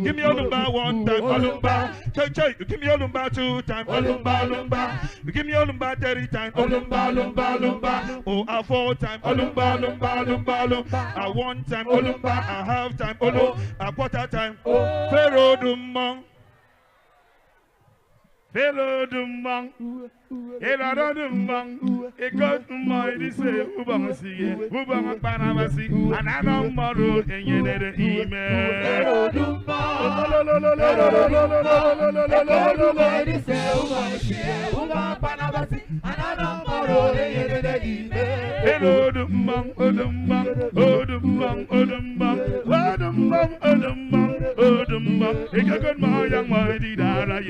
H: Give me Olumba one time Olumba. Check. Give me Olumba 2 times Olumba Olumba. Give me Olumba 30 times Olumba Olumba. Oh, a 4 times Olumba Olumba. A 1 time Olumba. A half time Olumba. A quarter time Pharaoh Dumong. Hello Dumbang, Hello Dumbang, a good mighty say, Ubang Panamasi, and I don't model in your email. Hello Dumbang, Odumbang, a good my young mighty Dara.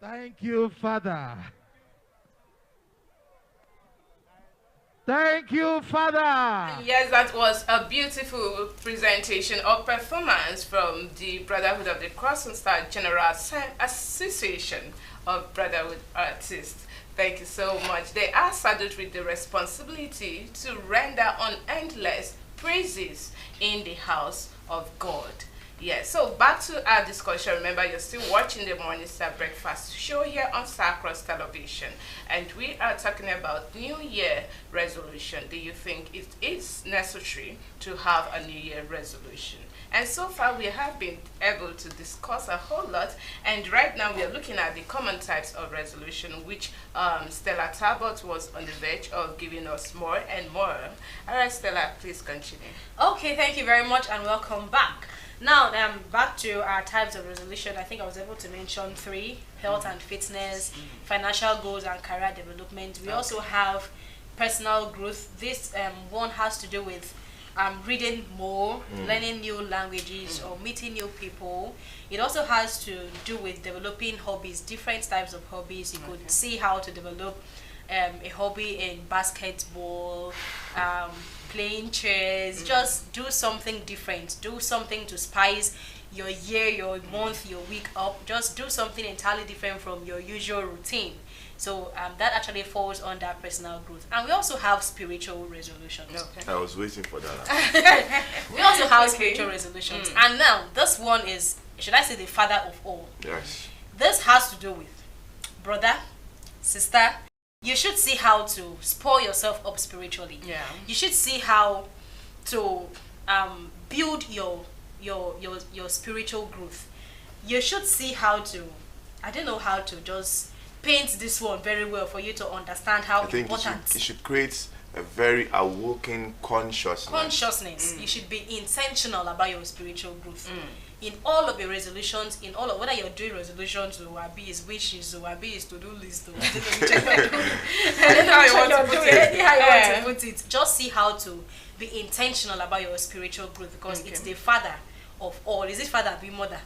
F: Thank you, Father. Thank you, Father.
B: Yes, that was a beautiful presentation or performance from the Brotherhood of the Cross and Star General Association of Brotherhood Artists. Thank you so much. They are saddled with the responsibility to render unendless praises in the house of God. Yes, so back to our discussion. Remember, you're still watching the Morning Star Breakfast show here on Star-Cross Television. And we are talking about New Year resolution. Do you think it is necessary to have a New Year resolution? And so far, we have been able to discuss a whole lot. And right now, we are looking at the common types of resolution, which Stella Talbot was on the verge of giving us more and more. All right, Stella, please continue.
C: Okay, thank you very much and welcome back. Now, back to our types of resolution. I think I was able to mention 3: health and fitness, financial goals and career development. We also have personal growth. This one has to do with reading more, learning new languages, or meeting new people. It also has to do with developing hobbies, different types of hobbies. You could see how to develop a hobby in basketball, playing chess. Just do something different. Do something to spice your year, your month, your week up. Just do something entirely different from your usual routine. So that actually falls under personal growth. And we also have spiritual resolutions.
B: Okay.
D: I was waiting for that.
C: We also have spiritual resolutions. And now, this one is, should I say, the father of all.
D: Yes.
C: This has to do with brother, sister. You should see how to spoil yourself up spiritually.
B: Yeah.
C: You should see how to build your spiritual growth. You should see how to, I don't know how to just paint this one very well for you to understand how
D: I think
C: important.
D: it should create a very awoken consciousness.
C: You should be intentional about your spiritual growth. In all of your resolutions, in all of, whether you're doing resolutions or is wishes or is to-do list or I don't know how you want to put it. Just see how to be intentional about your spiritual growth, because it's the father of all. Is it father be mother?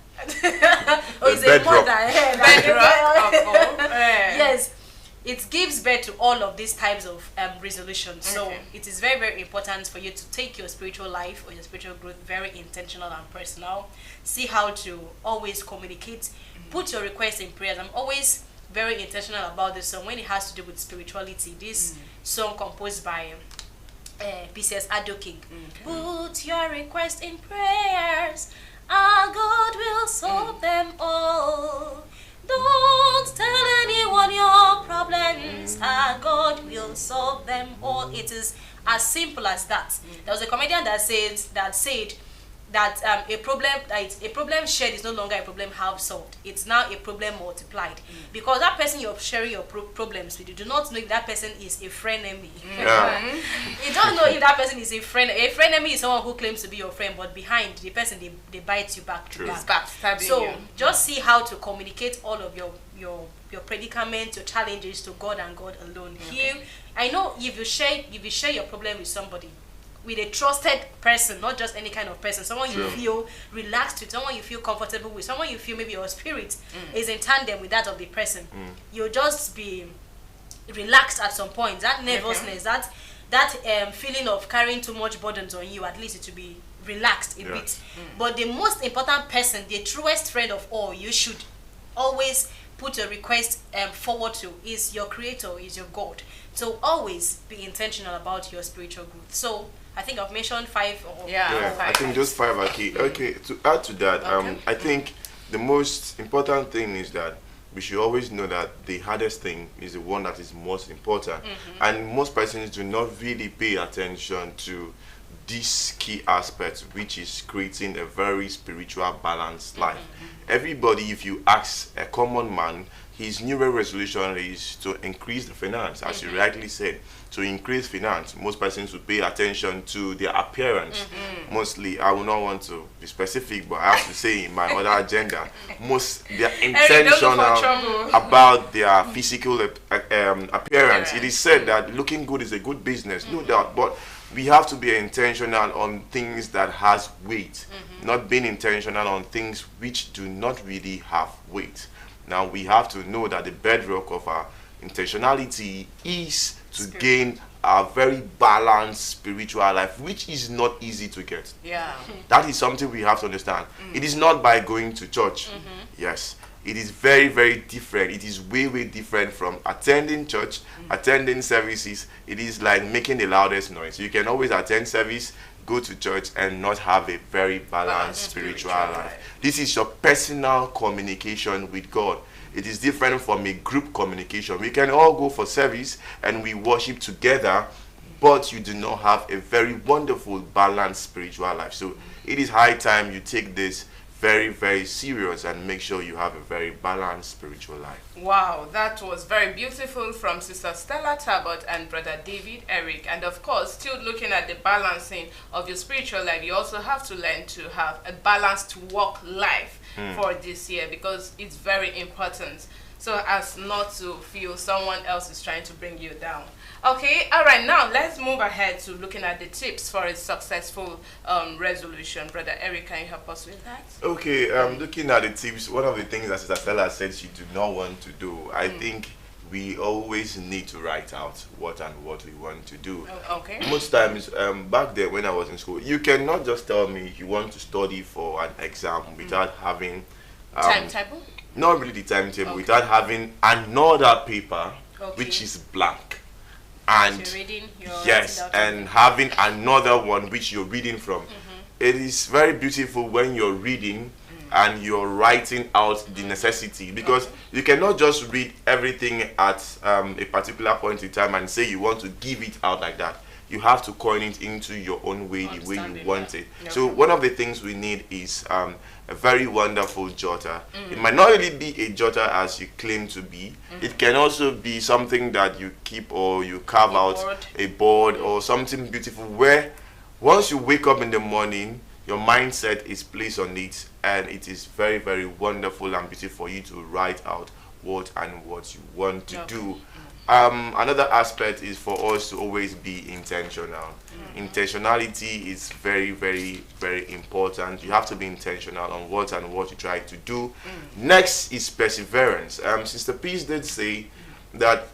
C: Or is it mother?
B: Bedrock of all.
C: Yes. It gives birth to all of these types of resolutions. So it is very, very important for you to take your spiritual life or your spiritual growth very intentional and personal. See how to always communicate. Put your requests in prayers. I'm always very intentional about this song when it has to do with spirituality. This song composed by PCS Adoking. Put your request in prayers, our God will solve them all. Don't tell anyone your problems, our God will solve them all. It is as simple as that. There was a comedian that said that a problem shared is no longer a problem half solved. It's now a problem multiplied, because that person you're sharing your problems with, you do not know if that person is a frenemy. You don't know if that person is a friend. A frenemy is someone who claims to be your friend, but behind the person they bite you back.
B: It's backstabbing
C: So
B: you.
C: just see how to communicate all of your predicaments, your challenges to God and God alone. Here, I know if you share your problem with somebody, with a trusted person, not just any kind of person, someone you feel relaxed with, someone you feel comfortable with, someone you feel maybe your spirit is in tandem with that of the person, you'll just be relaxed at some point. That nervousness, that feeling of carrying too much burdens on you, at least it will be relaxed a bit. But the most important person, the truest friend of all, you should always put your request forward to, is your creator, is your God. So always be intentional about your spiritual growth. So I think I've mentioned 5 or
D: I think those 5 are key. Okay, to add to that, I think the most important thing is that we should always know that the hardest thing is the one that is most important. And most persons do not really pay attention to this key aspect, which is creating a very spiritual balanced life. Everybody, if you ask a common man, his New Year resolution is to increase the finance, as you rightly said. To increase finance, most persons will pay attention to their appearance. Mostly, I will not want to be specific, but I have to say in my other agenda, they are intentional about their physical appearance. It is said that looking good is a good business, no doubt, but we have to be intentional on things that has weight, not being intentional on things which do not really have weight. Now we have to know that the bedrock of our intentionality is to gain a very balanced spiritual life, which is not easy to get. That is something we have to understand. It is not by going to church. Yes, it is very, very different. It is way, way different from attending church, attending services. It is like making the loudest noise. You can always attend service, go to church, and not have a very balanced spiritual life. This is your personal communication with God. It is different from a group communication. We can all go for service and we worship together, but you do not have a very wonderful, balanced spiritual life. So it is high time you take this very, very serious and make sure you have a very balanced spiritual life.
B: Wow, that was very beautiful from Sister Stella Talbot and Brother David Eric. And of course, still looking at the balancing of your spiritual life, you also have to learn to have a balanced work life for this year, because it's very important, so as not to feel someone else is trying to bring you down. Okay, all right, now let's move ahead to looking at the tips for a successful resolution. Brother Eric, can you help us with that?
D: Okay, looking at the tips, one of the things that Sister Stella said she do not want to do, I think we always need to write out what we want to do.
B: Okay.
D: Most times, back there when I was in school, you cannot just tell me you want to study for an exam without having
B: timetable.
D: not really the timetable, without having another paper which is blank. And
C: So you're reading, you're
D: yes,
C: writing down
D: and having another one which you're reading from. It is very beautiful when you're reading and you're writing out the necessity, because you cannot just read everything at a particular point in time and say you want to give it out like that. You have to coin it into your own way, the way you
C: Understanding,
D: want
C: yeah.
D: it.
C: Yeah.
D: So one of the things we need is a very wonderful jotter. It might not really be a jotter as you claim to be. It can also be something that you keep or you carve out,
C: board.
D: a board or something beautiful, where once you wake up in the morning, your mindset is placed on it, and it is very, very wonderful and beautiful for you to write out what you want to do. Another aspect is for us to always be intentional. Intentionality is very, very, very important. You have to be intentional on what you try to do. Next is perseverance. Sister Peace did say that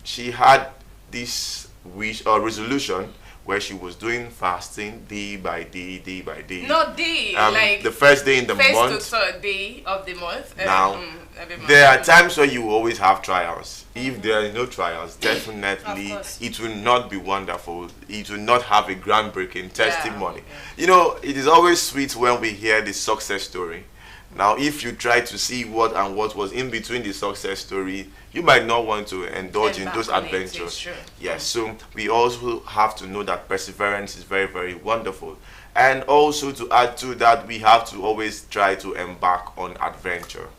D: she had this wish or resolution where she was doing fasting day by day, day by day.
B: Not day, like
D: the first day in the
B: first
D: month.
B: to third day of the month.
D: Now,
B: every month.
D: there are times where you always have trials. If there are no trials,
C: Of
D: definitely
C: course.
D: it will not be wonderful. It will not have a groundbreaking testimony. You know, it is always sweet when we hear the success story. Now, if you try to see what was in between the success story, you might not want to indulge in
B: Embark
D: those
B: on it,
D: adventures.
B: it's true.
D: Yes, so we also have to know that perseverance is very, very wonderful. And also to add to that, we have to always try to embark on adventure.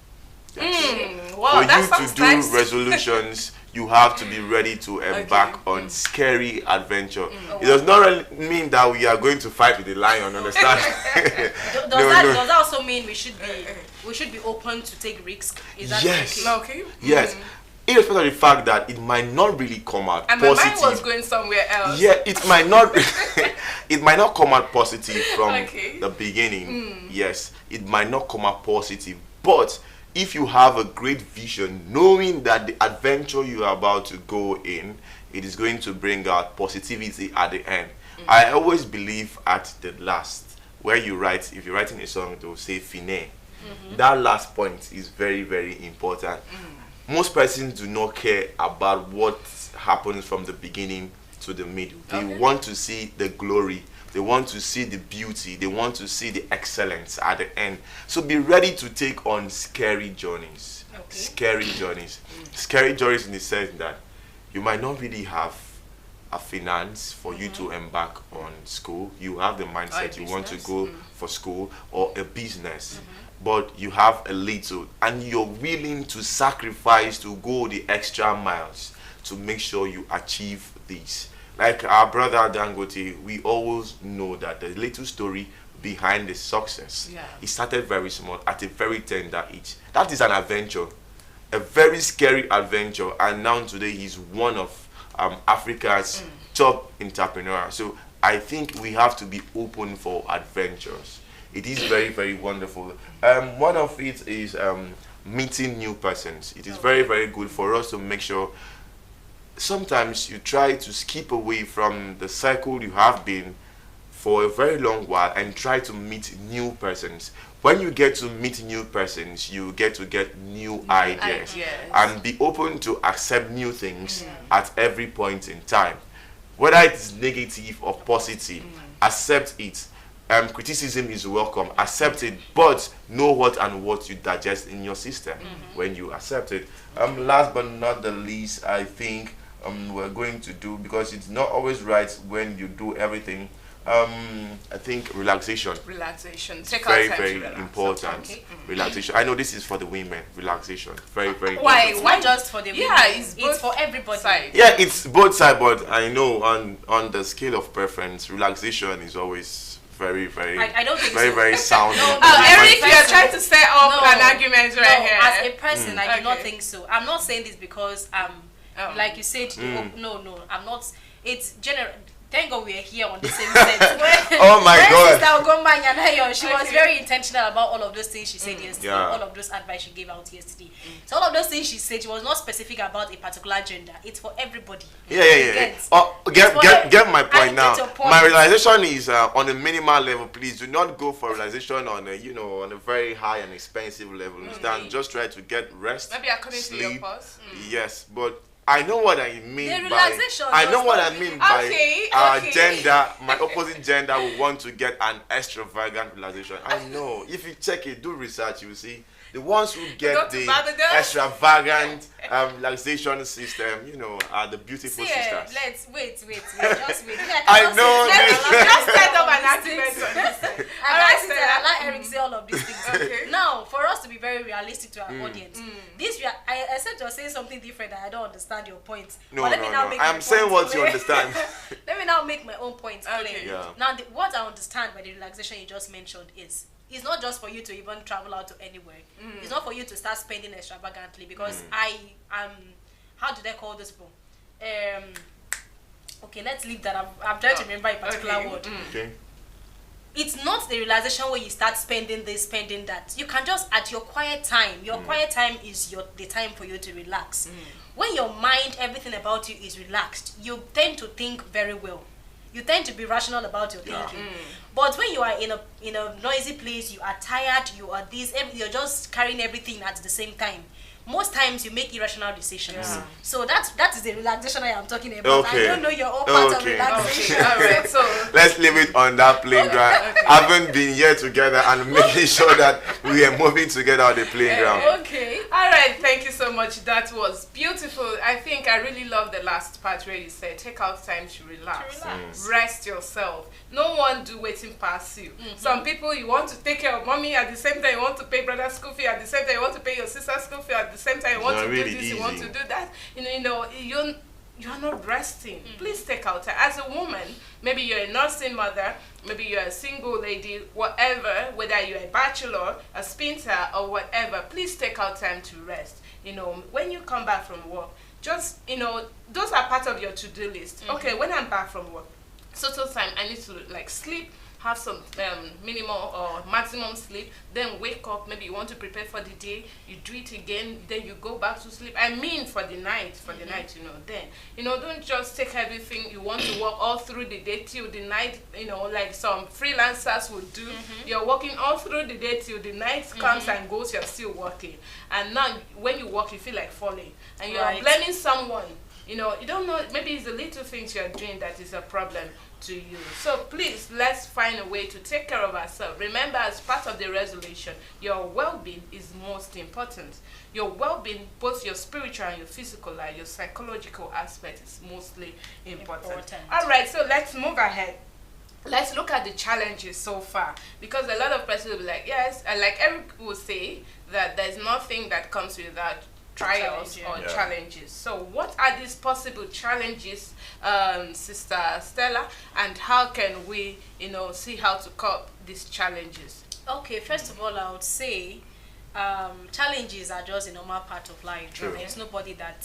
D: Yes.
B: Wow,
D: For
B: that
D: you
B: sounds
D: to do
B: nice.
D: resolutions, you have to be ready to embark on scary adventure. It does not really mean that we are going to fight with the lion, understand?
C: Does
D: No,
C: that
D: no.
C: does that also mean we should be open to take risks? Is that
D: Yes.
C: okay?
B: Okay.
D: Yes. Irrespective of the fact that it might not really come out
B: And my mind
D: positive.
B: was going somewhere else.
D: Yeah, it might not it might not come out positive from
B: Okay.
D: the beginning. Yes, it might not come out positive. But if you have a great vision, knowing that the adventure you are about to go in, it is going to bring out positivity at the end. I always believe at the last, where you write, if you're writing a song, they'll say fine. That last point is very, very important. Most persons do not care about what happens from the beginning to the middle. They want to see the glory. They want to see the beauty. They want to see the excellence at the end. So be ready to take on scary journeys. Scary journeys. Scary journeys in the sense that you might not really have a finance for you to embark on school. You have the mindset you want to go for school or a business. But you have a little and you're willing to sacrifice to go the extra miles to make sure you achieve this. Like our brother Dangote, we always know that the little story behind the success. It started very small at a very tender age. That is an adventure, a very scary adventure, and now today he's one of Africa's top entrepreneurs. So I think we have to be open for adventures. It is very, very wonderful. One of it is meeting new persons. It is very, very good for us to make sure sometimes you try to skip away from the cycle you have been for a very long while and try to meet new persons. When you get to meet new persons, you get new ideas and be open to accept new things at every point in time. Whether it's negative or positive, accept it. Criticism is welcome, accept it, but know what you digest in your system when you accept it. Last but not the least, I think we're going to do, because it's not always right when you do everything, I think relaxation.
B: Take
D: Very,
B: our time
D: very
B: to relax.
D: important. Relaxation. I know this is for the women. Relaxation. Very, very
B: Why?
D: important.
C: It's not just for the women.
B: It's both
C: for everybody.
B: sides.
D: Yeah, it's both sides, but I know on the scale of preference, relaxation is always very, very,
C: I don't think
D: very,
C: so.
D: very sound.
C: No,
B: Eric,
C: person-
B: you're trying to set up
C: No,
B: an argument right here.
C: As a person, I do not
B: Okay.
C: think so. I'm not saying this because like you said, no, I'm not. It's general. Thank God we are here on the same set.
D: Oh my God.
C: Sister Ogomba Nyanayo, she was
B: Okay.
C: very intentional about all of those things she said yesterday,
D: Yeah.
C: all of those advice she gave out yesterday. So all of those things she said, she was not specific about a particular gender. It's for everybody.
D: Yeah.
C: Get-
D: Oh, get my point
C: I
D: now.
C: get your point.
D: My realization is on a minimal level. Please do not go for realization on a on a very high and expensive level. Understand? Just try to get rest.
B: Maybe according to your
D: sleep.
B: pause.
D: Yes, but I know what I mean
C: The
D: by.
C: relaxation
D: I know
C: does
D: what
C: not
D: I mean
C: mean-
D: by
B: Okay.
D: gender. My opposite gender will want to get an extravagant relaxation. I know. If you check it, do research, you will see. The ones who
B: Go
D: get
B: to
D: the
B: Barbados.
D: extravagant relaxation system, are the beautiful
C: See,
D: sisters.
C: let's wait. Just wait.
D: I know
B: Just
D: this.
B: set up an
C: All
B: argument on this.
C: I
B: Alright,
C: can't sit there and
B: Stella.
C: let Eric say all of these things.
B: Okay.
C: Now, for us to be very realistic to our audience, I said you're saying something different that I don't understand your point.
D: No,
C: But let me now
D: no.
C: make
D: I'm
C: my
D: saying
C: point
D: what you
C: clear.
D: understand.
C: Let me now make my own point clear.
B: Okay.
D: Yeah.
C: Now, what I understand by the relaxation you just mentioned is it's not just for you to even travel out to anywhere. It's not for you to start spending extravagantly because I am, how do they call this people? Okay, let's leave that. I'm trying to remember a particular
B: Okay.
C: word.
D: Okay.
C: It's not the realization where you start spending this, spending that. You can just at your quiet time. Your quiet time is the time for you to relax. When your mind, everything about you is relaxed, you tend to think very well. You tend to be rational about your thinking. But when you are in a noisy place, you are tired, you are you're just carrying everything at the same time. Most times you make irrational decisions.
B: Yeah.
C: So that is the relaxation I am talking about.
D: Okay.
C: I don't know your own part of
D: Okay.
C: relaxation.
B: Okay, alright, so
D: Let's leave it on that playground. Haven't been here together and making sure that we are moving together on the playground.
C: Okay.
B: all right, thank you so much. That was beautiful. I think I really love the last part where you said take out time to relax. Rest yourself. No one do waiting past you. Some people you want to take care of mommy at the same time you want to pay brother's school fee, at the same time you want to pay your sister's school fee, at the same time you want
D: It's
B: to
D: not
B: do
D: really
B: this, you want
D: easy.
B: to do that. You're not resting. Please take out time. As a woman, maybe you're a nursing mother, maybe you're a single lady, whatever, whether you're a bachelor, a spinster, or whatever, please take out time to rest. When you come back from work, just, those are part of your to-do list. Okay, when I'm back from work, so time I need to sleep, have some minimal or maximum sleep, then wake up, maybe you want to prepare for the day, you do it again, then you go back to sleep. I mean for the night, then, don't just take everything you want to work all through the day till the night, like some freelancers would do. You're working all through the day till the night comes and goes, you're still working. And now when you work, you feel like falling. And you're
C: Right.
B: blaming someone. You don't know, maybe it's the little things you're doing that is a problem to you. So please, let's find a way to take care of ourselves. Remember, as part of the resolution, your well-being is most important. Your well-being, both your spiritual and your physical life, your psychological aspect is mostly important. All right, so let's move ahead. Let's look at the challenges so far, because a lot of persons will be like, yes, and like Eric will say that there's nothing that comes without trials
C: Challenge,
B: or
D: yeah.
B: challenges. So what are these possible challenges, Sister Stella, and how can we, see how to cope these challenges?
C: Okay, first of all, I would say challenges are just a normal part of life.
D: True.
C: There's nobody that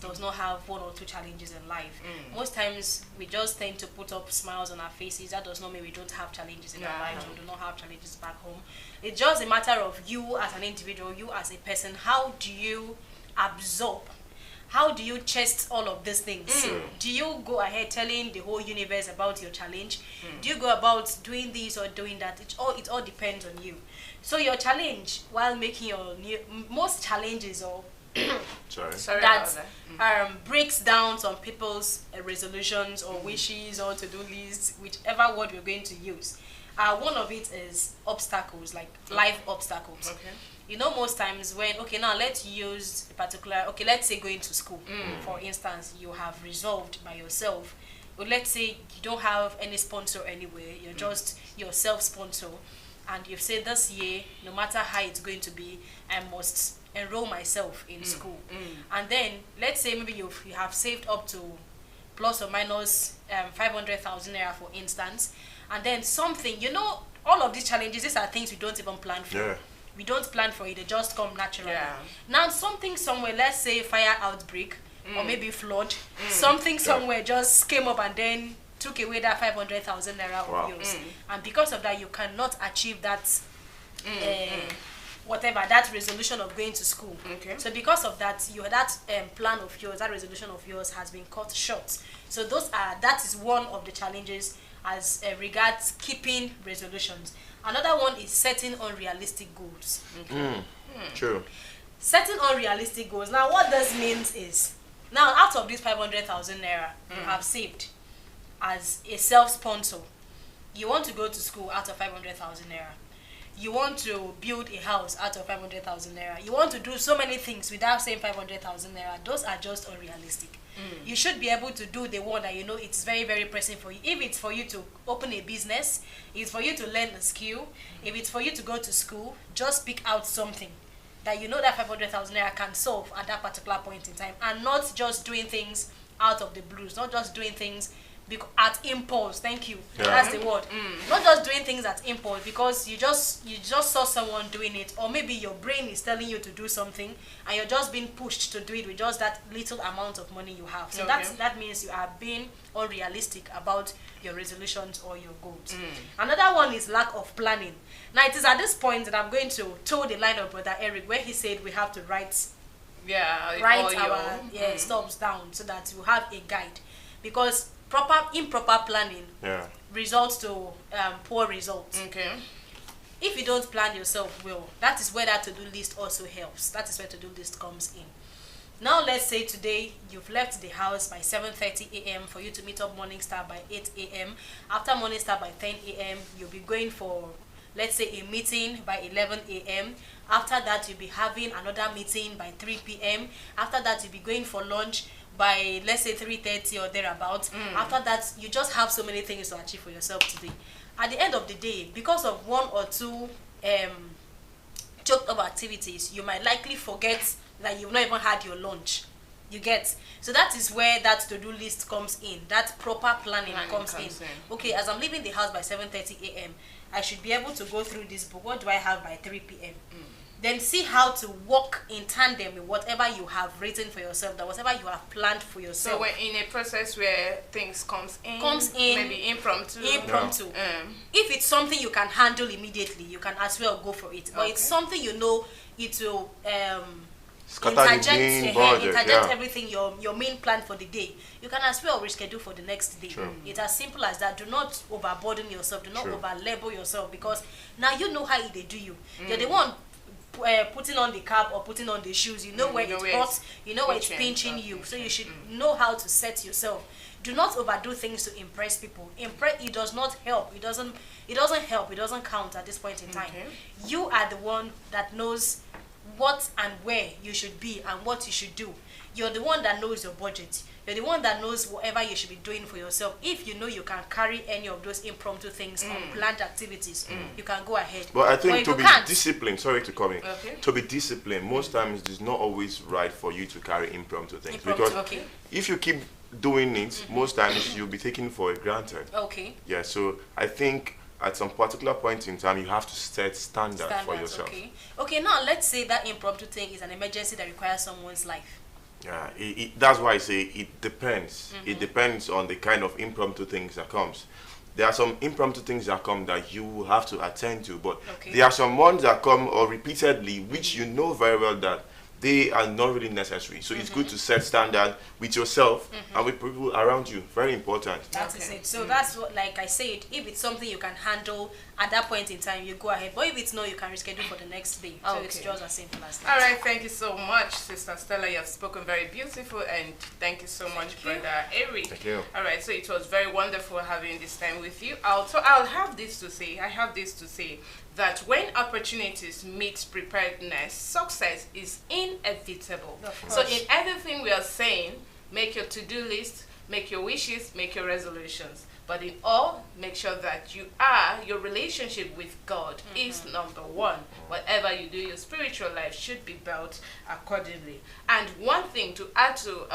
C: does not have one or two challenges in life. Most times we just tend to put up smiles on our faces. That does not mean we don't have challenges in our lives. We do not have challenges back home. It's just a matter of you as an individual, you as a person. How do you absorb? How do you chest all of these things? Do you go ahead telling the whole universe about your challenge? Do you go about doing this or doing that? It all depends on you. So your challenge while making most challenges or
D: Sorry.
C: that breaks down some people's resolutions or wishes or to-do lists, whichever word we're going to use. One of it is obstacles, like life obstacles.
B: Okay.
C: Most times when, now let's use a particular, let's say going to school, for instance, you have resolved by yourself. But let's say you don't have any sponsor anywhere, you're just your self-sponsor, and you've said this year, no matter how it's going to be, I must enroll myself in school. And then let's say maybe you have saved up to plus or minus 500,000 naira, for instance, and then something, all of these challenges, these are things we don't even plan for.
D: Yeah.
C: We don't plan for it, they just come naturally.
B: Yeah.
C: Now something somewhere, let's say fire outbreak, or maybe flood. Something somewhere just came up and then took away that 500,000 naira of yours. And because of that, you cannot achieve that whatever, that resolution of going to school.
B: Okay.
C: So because of that, that plan of yours, that resolution of yours has been cut short. So that is one of the challenges as regards keeping resolutions. Another one is setting unrealistic goals.
D: True.
C: Setting unrealistic goals. Now what this means is, now out of this 500,000 naira you have saved as a self-sponsor, you want to go to school out of 500,000 naira. You want to build a house out of 500,000 naira. You want to do so many things without saying 500,000 naira. Those are just unrealistic. You should be able to do the one that you know it's very, very pressing for you. If it's for you to open a business, if it's for you to learn a skill, if it's for you to go to school, just pick out something that you know that 500,000 naira can solve at that particular point in time, and not just doing things out of the blues, not just doing things at impulse. Thank you.
D: Yeah.
C: That's the word. Not just doing things at impulse because you just saw someone doing it, or maybe your brain is telling you to do something and you're just being pushed to do it with just that little amount of money you have. So that means you are being unrealistic about your resolutions or your goals. Another one is lack of planning. Now it is at this point that I'm going to toe the line of Brother Eric, where he said we have to write our stops down so that you have a guide, because improper planning results to poor results.
B: Okay.
C: If you don't plan yourself well, that is where that to-do list also helps. That is where to-do list comes in. Now let's say today you've left the house by 7:30 a.m. for you to meet up Morning Star by 8 a.m. After Morning Star by 10 a.m. you'll be going for, let's say, a meeting by 11 a.m. After that you'll be having another meeting by 3 p.m. After that you'll be going for lunch by, let's say, 3:30 or thereabouts. After that, you just have so many things to achieve for yourself today. At the end of the day, because of one or two choked up activities, you might likely forget that you've not even had your lunch. You get? So that is where that to-do list comes in. That proper planning comes in. Okay, as I'm leaving the house by 7:30 a.m., I should be able to go through this book. What do I have by 3 p.m.? Then see how to work in tandem with whatever you have written for yourself, that whatever you have planned for yourself.
B: So we're in a process where things comes in, maybe impromptu. If it's something you can handle immediately, you can as well go for it. But it's something you know it will interject everything, your main plan for the day. You can as well reschedule for the next day. It's as simple as that. Do not overburden yourself. Do not over-label yourself, because now you know how they do you. You're the one putting on the cap or putting on the shoes. You know where it hurts, you know where it's pinching you, so you should know how to set yourself. Do not overdo things to impress people. It does not help. It doesn't help. It doesn't count at this point in time. You are the one that knows what and where you should be and what you should do. You're the one that knows your budget. You're the one that knows whatever you should be doing for yourself. If you know you can carry any of those impromptu things or planned activities, you can go ahead.
D: But I think to be disciplined, sorry to come in, to be disciplined, most times it's not always right for you to carry impromptu things. Because if you keep doing it, most times you'll be taken for granted. Yeah, so I think at some particular point in time, you have to set standards for yourself.
C: Okay, now let's say that impromptu thing is an emergency that requires someone's life.
D: Yeah, that's why I say it depends. It depends on the kind of impromptu things that comes. There are some impromptu things that come that you have to attend to, but there are some ones that come or repeatedly, which you know very well that they are not really necessary. So it's good to set standard with yourself and with people around you. Very important.
C: That is it. So that's what, like I said, if it's something you can handle at that point in time, you go ahead. But if it's not, you can reschedule for the next day. So it's just as simple as that.
B: All right, thank you so much, Sister Stella. You have spoken very beautiful, and thank you so much, Brother Eric.
D: Thank you.
B: All right, so it was very wonderful having this time with you. I'll have this to say. I have this to say, that when opportunities meet preparedness, success is inevitable. So in everything we are saying, make your to-do list, make your wishes, make your resolutions. But in all, make sure that your relationship with God is number one. Whatever you do, your spiritual life should be built accordingly. And one thing to add to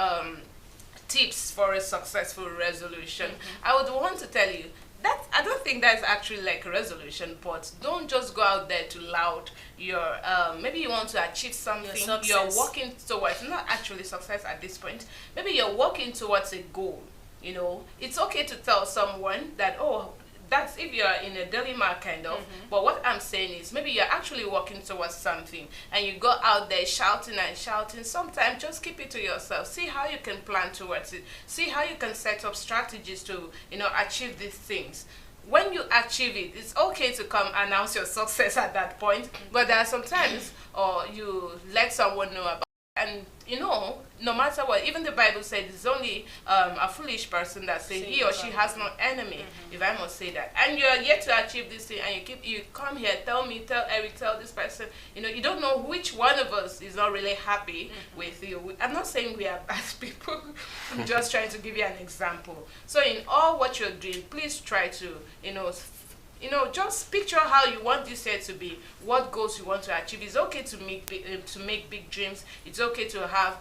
B: tips for a successful resolution, I would want to tell you, that I don't think that's actually like a resolution, but don't just go out there to loud your maybe you want to achieve something you're working towards, not actually success at this point. Maybe you're working towards a goal. You know, it's okay to tell someone that, oh, that's if you're in a dilemma kind of. But what I'm saying is maybe you're actually working towards something and you go out there shouting and shouting. Sometimes just keep it to yourself. See how you can plan towards it. See how you can set up strategies to, you know, achieve these things. When you achieve it, it's okay to come announce your success at that point. But there are sometimes or you let someone know about. And you know, no matter what, even the Bible said it's only a foolish person that says he or she has no enemy, if I must say that. And you're yet to achieve this thing, and you come here, tell me, tell Eric, tell this person. You know, you don't know which one of us is not really happy with you. I'm not saying we are bad people. I'm just trying to give you an example. So in all what you're doing, please try to, you know, just picture how you want this year to be, what goals you want to achieve. It's okay to make big dreams. It's okay to have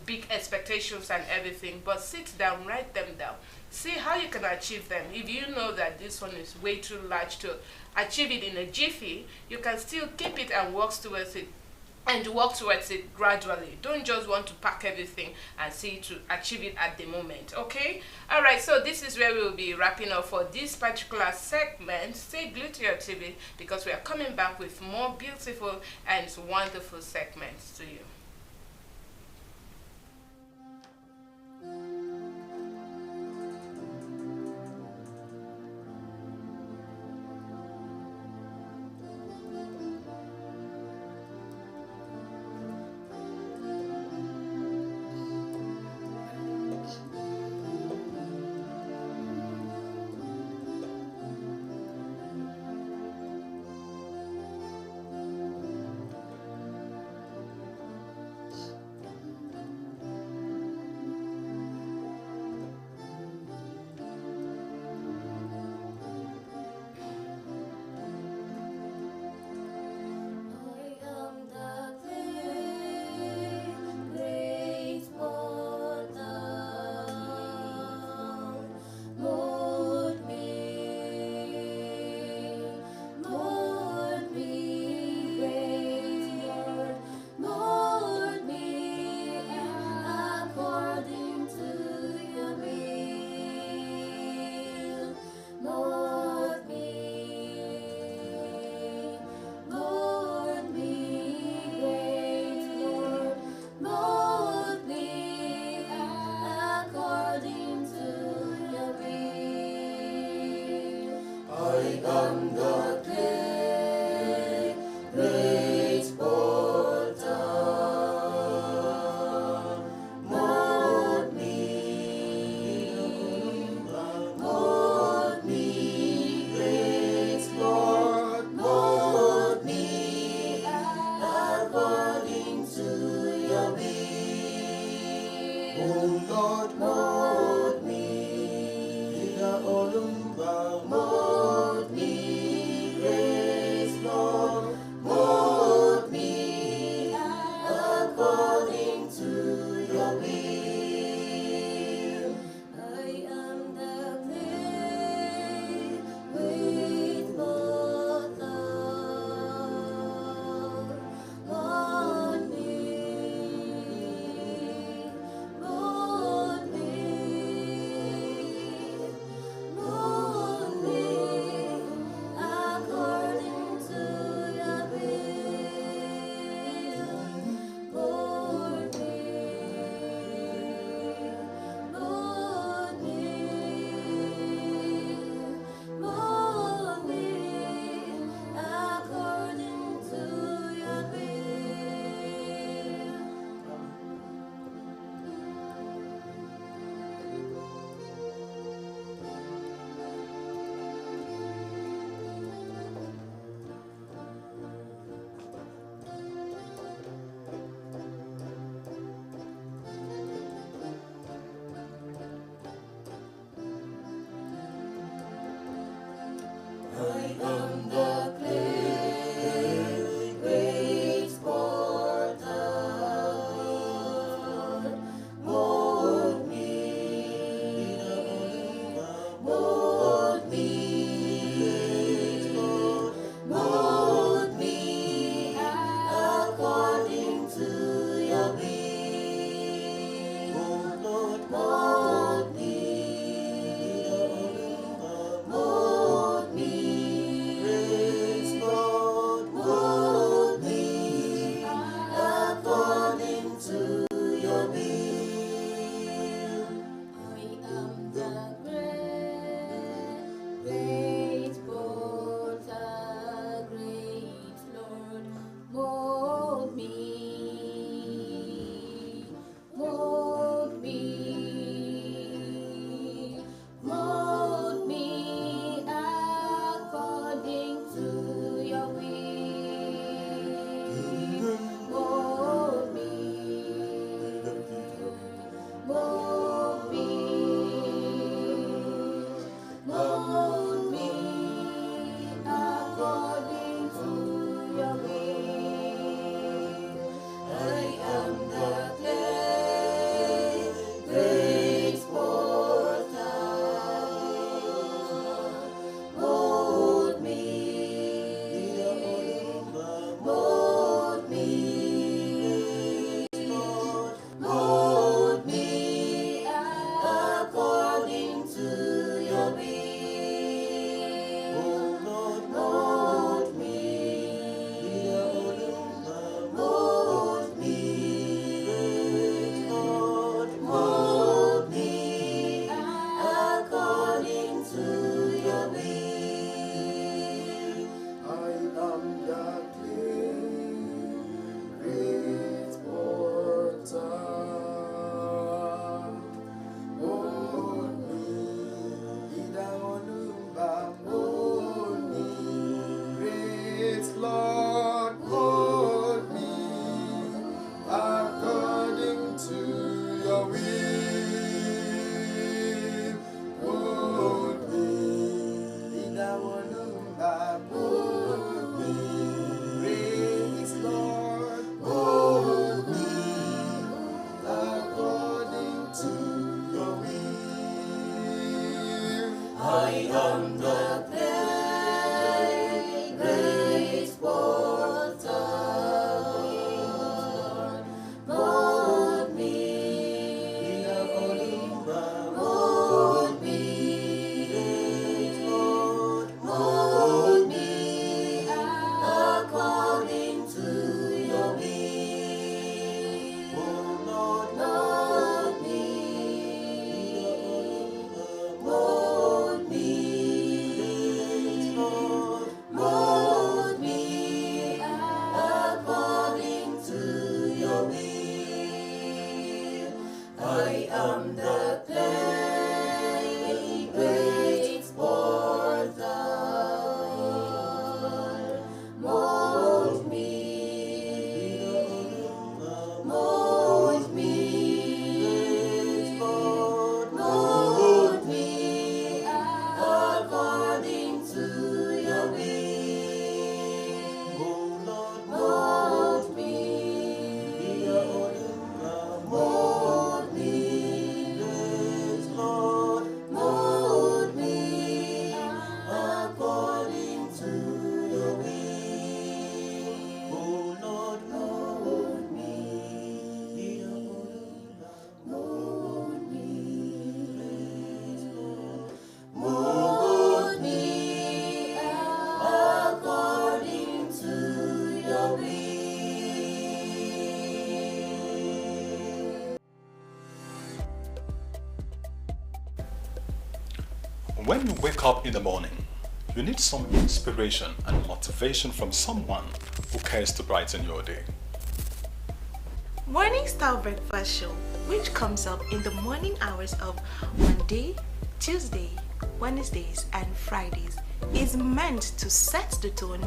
B: big expectations and everything, but sit down, write them down. See how you can achieve them. If you know that this one is way too large to achieve it in a jiffy, you can still keep it and work towards it. And work towards it gradually. Don't just want to pack everything and see to achieve it at the moment. Okay? Alright, so this is where we will be wrapping up for this particular segment. Stay glued to your TV because we are coming back with more beautiful and wonderful segments to you.
I: When you wake up in the morning, you need some inspiration and motivation from someone who cares to brighten your day.
J: Morning Star Breakfast Show, which comes up in the morning hours of Monday, Tuesday, Wednesdays and Fridays, is meant to set the tone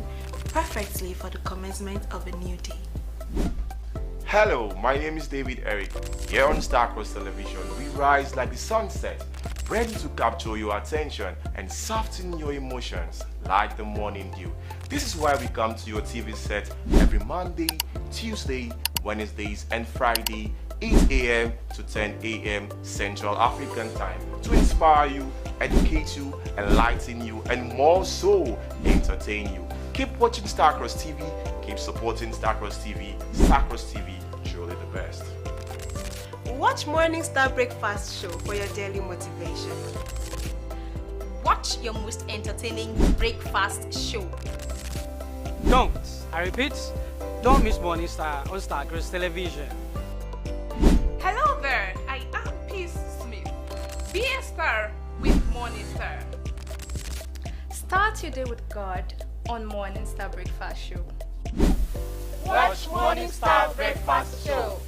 J: perfectly for the commencement of a new day.
D: Hello, my name is David Eric. Here on Starcross Television, we rise like the sunset, ready to capture your attention and soften your emotions like the morning dew. This is why we come to your TV set every Monday, Tuesday, Wednesdays and Friday, 8 a.m. to 10 a.m. Central African Time, to inspire you, educate you, enlighten you, and more so, entertain you. Keep watching Starcross TV, keep supporting Starcross TV. Starcross TV, surely the best.
J: Watch Morning Star Breakfast Show for your daily motivation.
C: Watch your most entertaining breakfast show.
K: Don't, I repeat, don't miss Morning Star on Starcross Television.
B: Hello there, I am Peace Smith. Be a star with Morning Star.
C: Start your day with God on Morning Star Breakfast Show.
G: Watch Morning Star Breakfast Show.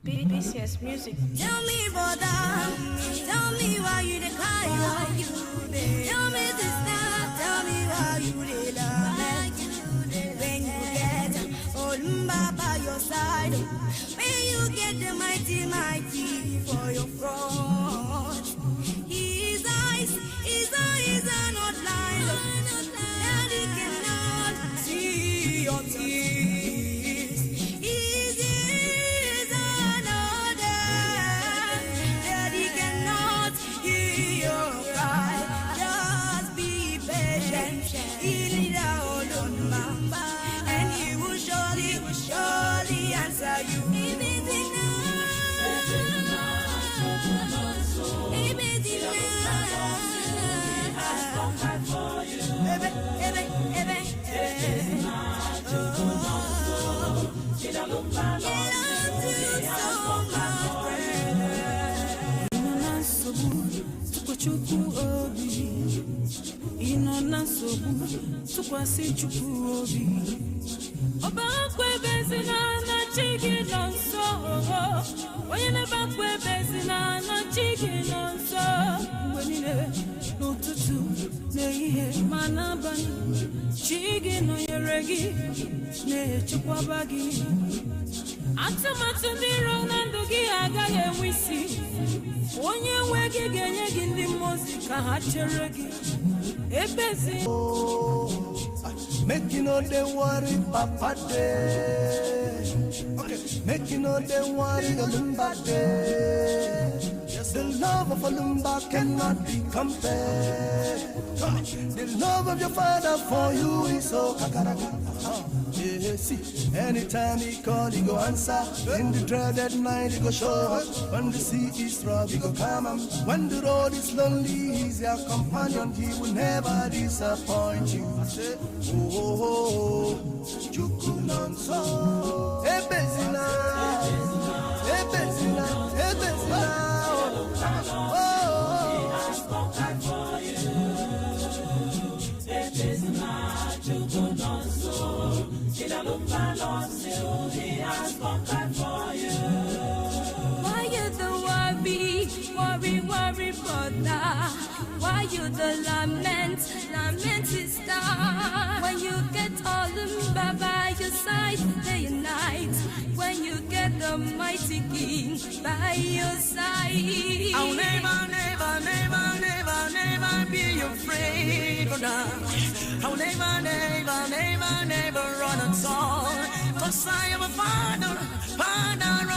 J: BCS Music.
L: Tell me, brother, tell me why you dey cry, why you dey. Tell me sister, tell me why you dey love. When you get Olumba by your side, when you get the mighty for your front. His eyes are not blind, and he cannot see your tears. His ears are not deaf, that he cannot hear your cry. Just be patient, he'll lead out on Mamba, and he will surely answer you.
M: Tukwasi chukwu obi Obakwe bezina na chigi nonso Onye nebakwe bezina na chigi nonso Mwenile n'ụtụtụ n'ehihie ma n'abalị Chigi nọnyere gị na-echekwaba gị atụmatụ ndị iro na ndụ gị agaghị enwe isi. Onye nwe gị ga-enye gị ndị mmụọ ka ha chere gị. Ebezi.
N: Make you know they worry, Papa day. Okay. Make you know they worry, Olumba day. The love of Olumba cannot be compared. The love of your father for you is so kakaraka. Yeah, see, anytime he call, he go answer. In the dreaded night, he go show up. When the sea is rough, he go calm him. When the road is lonely, he's your companion. He will never disappoint you. I say, oh, Chukunonso. Hey, Bezina. Hey, Bezina. Hey, Bezina. Oh, he has spoken for you. Hey, Bezina. Chukunonso. He has spoken for you.
M: Why you the worry, brother? Why you the lament, sister? When you get all them by your side day and night, when you get the mighty King by your side,
N: I'll never be afraid, brother. I'll never run at all. 'Cause I am a father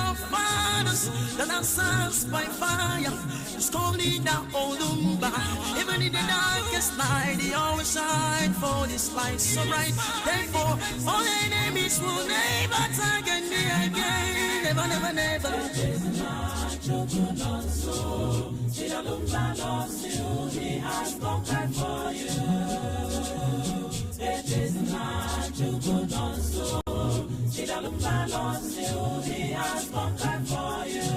N: of fathers, that answers by fire. It's calling down Olumba. Even in the darkest night, he always shine for this light so bright. Therefore, all enemies will never target me again. Never. He has spoken for you. It is not too good on so. He has spoken for you.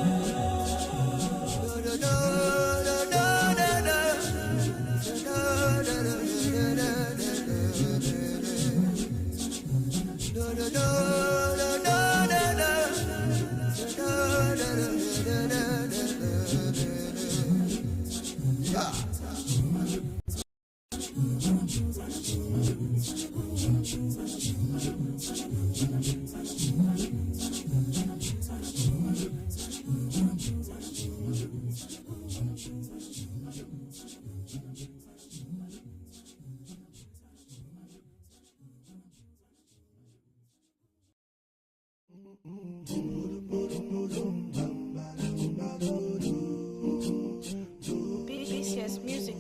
J: BCS music.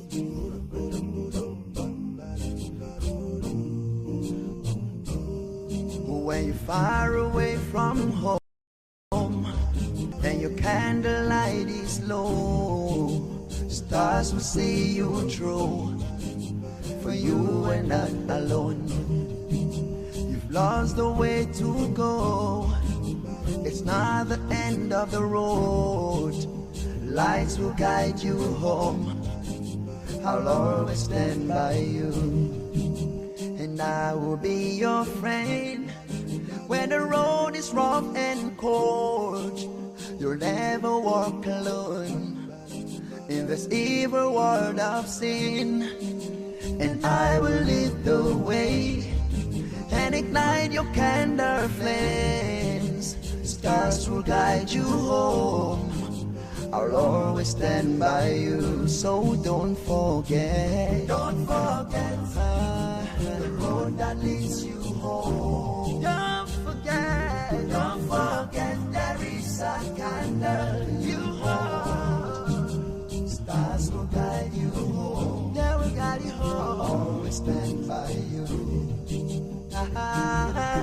O: When you're far away from home and your candlelight is low, stars will see you through, for you are not alone. You've lost the way to go, it's not the end of the road. Lights will guide you home, I'll always stand by you. And I will be your friend when the road is rough and cold. You'll never walk alone in this evil world of sin. And I will lead the way and ignite your candle flames. Stars will guide you home, I'll always stand by you. So don't forget the road that leads you home. Don't forget there is a candle you hold. Stars will guide you home, they will guide you home. I'll always stand by you.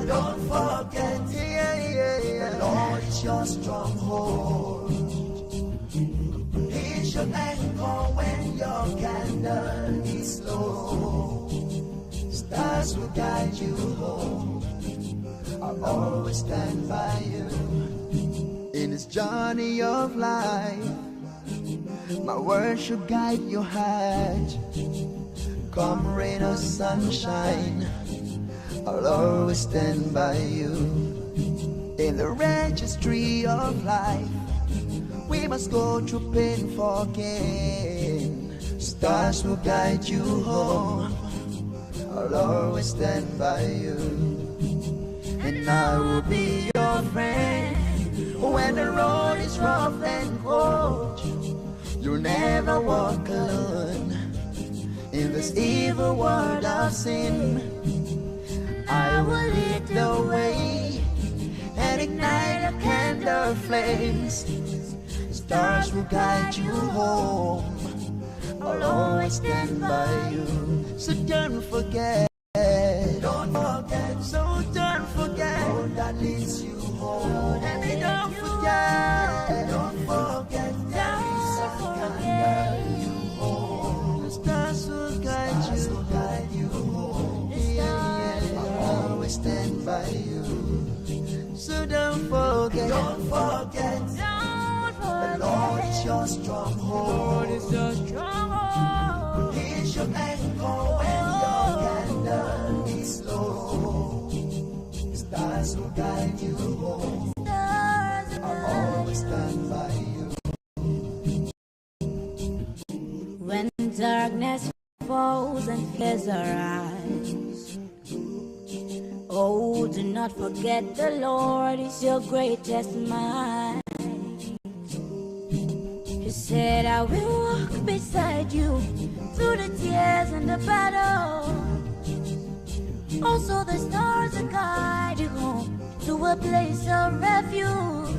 O: Don't forget, the Lord is your stronghold. He's your anchor when your candle is low. Stars will guide you home, I'll always stand by you. In this journey of life, my word should guide your heart. Come rain or sunshine, I'll always stand by you. In the registry of life, we must go through pain for gain. Stars will guide you home, I'll always stand by you. And I will be your friend. When the road is rough and cold, you'll never walk alone. In this evil world of sin, I will lead the way and ignite a candle flames. Stars will guide you home. I'll always stand by you. So don't forget. Don't forget. So don't forget. Road that leads you home. And don't forget. Don't forget. Don't forget. The stars will guide you home. Yeah, I'll always stand by you. So don't forget. Don't forget. The Lord is your stronghold. The Lord is your stronghold. He's your anchor when your candle is low. Stars will guide you home. I'll always stand by you.
M: When darkness falls and fears arise, oh, do not forget the Lord is your greatest might. He said, I will walk beside you through the tears and the battle. Also the stars will guide you home to a place of refuge.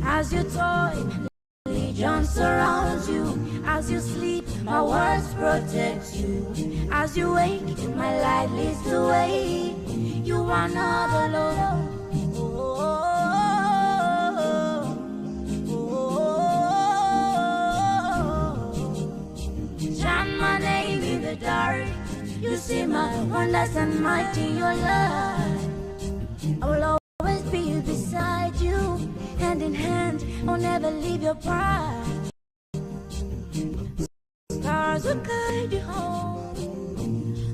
M: As you toil, Legion surrounds you. As you sleep, my words protect you. As you wake, my light leads the way. You are not alone. Shine my name in the dark. You see my wonders and mighty your love. I will always be beside you, hand in hand. I'll never leave your pride. Stars will guide you home.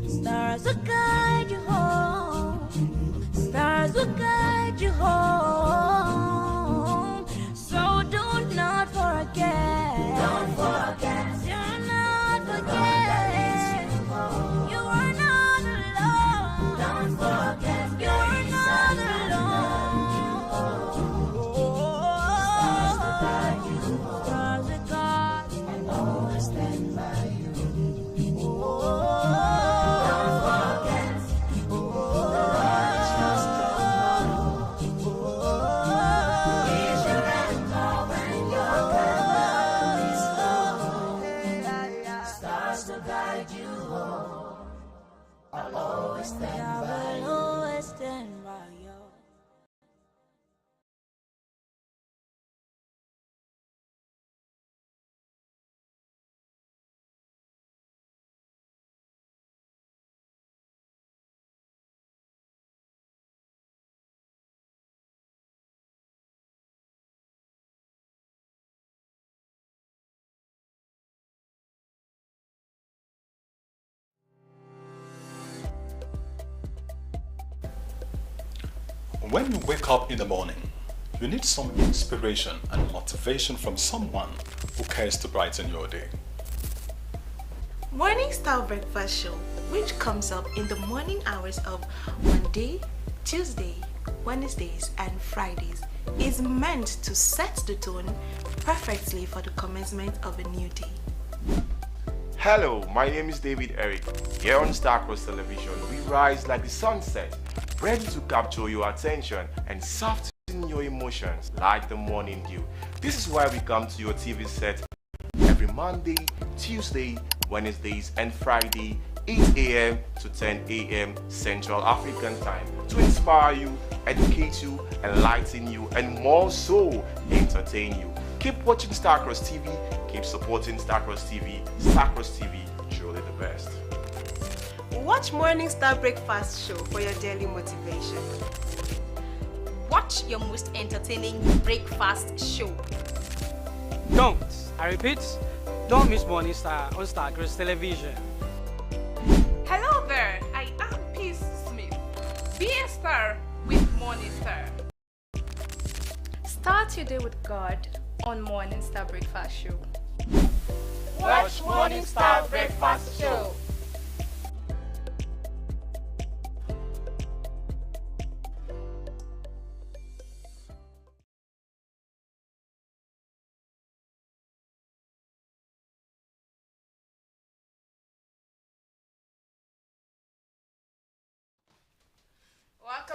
M: Stars will guide you home. Stars will guide you home. So do not forget. Don't forget. Do not forget. You are not alone. Don't forget. You are not alone. Stars will guide you home. Stars will guide you home. And always stand by you. Don't forget. The Lord is your stronghold. He's your anchor when your candle is low. Stars will guide you home. I'll always stand by you. I'll always stand by you.
I: When you wake up in the morning, you need some inspiration and motivation from someone who cares to brighten your day.
J: Morning Star Breakfast Show, which comes up in the morning hours of Monday, Tuesday, Wednesdays, and Fridays, is meant to set the tone perfectly for the commencement of a new day.
D: Hello, my name is David Eric. Here on Starcross Television, we rise like the sunset, ready to capture your attention and soften your emotions like the morning dew. This is why we come to your TV set every Monday, Tuesday, Wednesdays, and Friday, 8 a.m. to 10 a.m. Central African Time, to inspire you, educate you, enlighten you, and more so, entertain you. Keep watching Starcross TV, keep supporting Starcross TV. Starcross TV, truly the best.
C: Watch Morning Star Breakfast Show for your daily motivation.
B: Watch your most entertaining breakfast show.
K: Don't, I repeat, don't miss Morning Star on Starcross Television.
B: Hello there, I am Peace Smith. Be a star with Morning Star.
C: Start your day with God on Morning Star Breakfast Show.
G: Watch Morning Star Breakfast Show.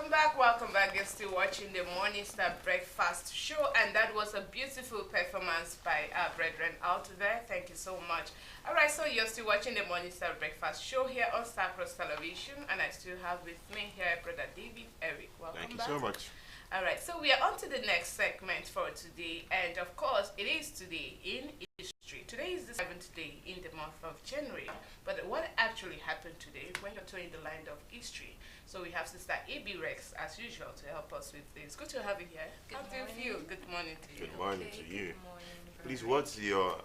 B: Welcome back. You're still watching the Morning Star Breakfast Show, and that was a beautiful performance by our brethren out there. Thank you so much. All right, so you're still watching the Morning Star Breakfast Show here on Star Cross Television, and I still have with me here Brother David Eric. Welcome
D: Thank you
B: back.
D: so much.
B: All right, so we are on to the next segment for today, and of course, it is today in history. Today is the 7th day in the month of January, but what actually happened today when you're told in the land of history? So we have Sister A.B. Rex, as usual, to help us with this. Good to have you here. How do you feel? Good morning to you.
D: Good morning to you. Please, what's your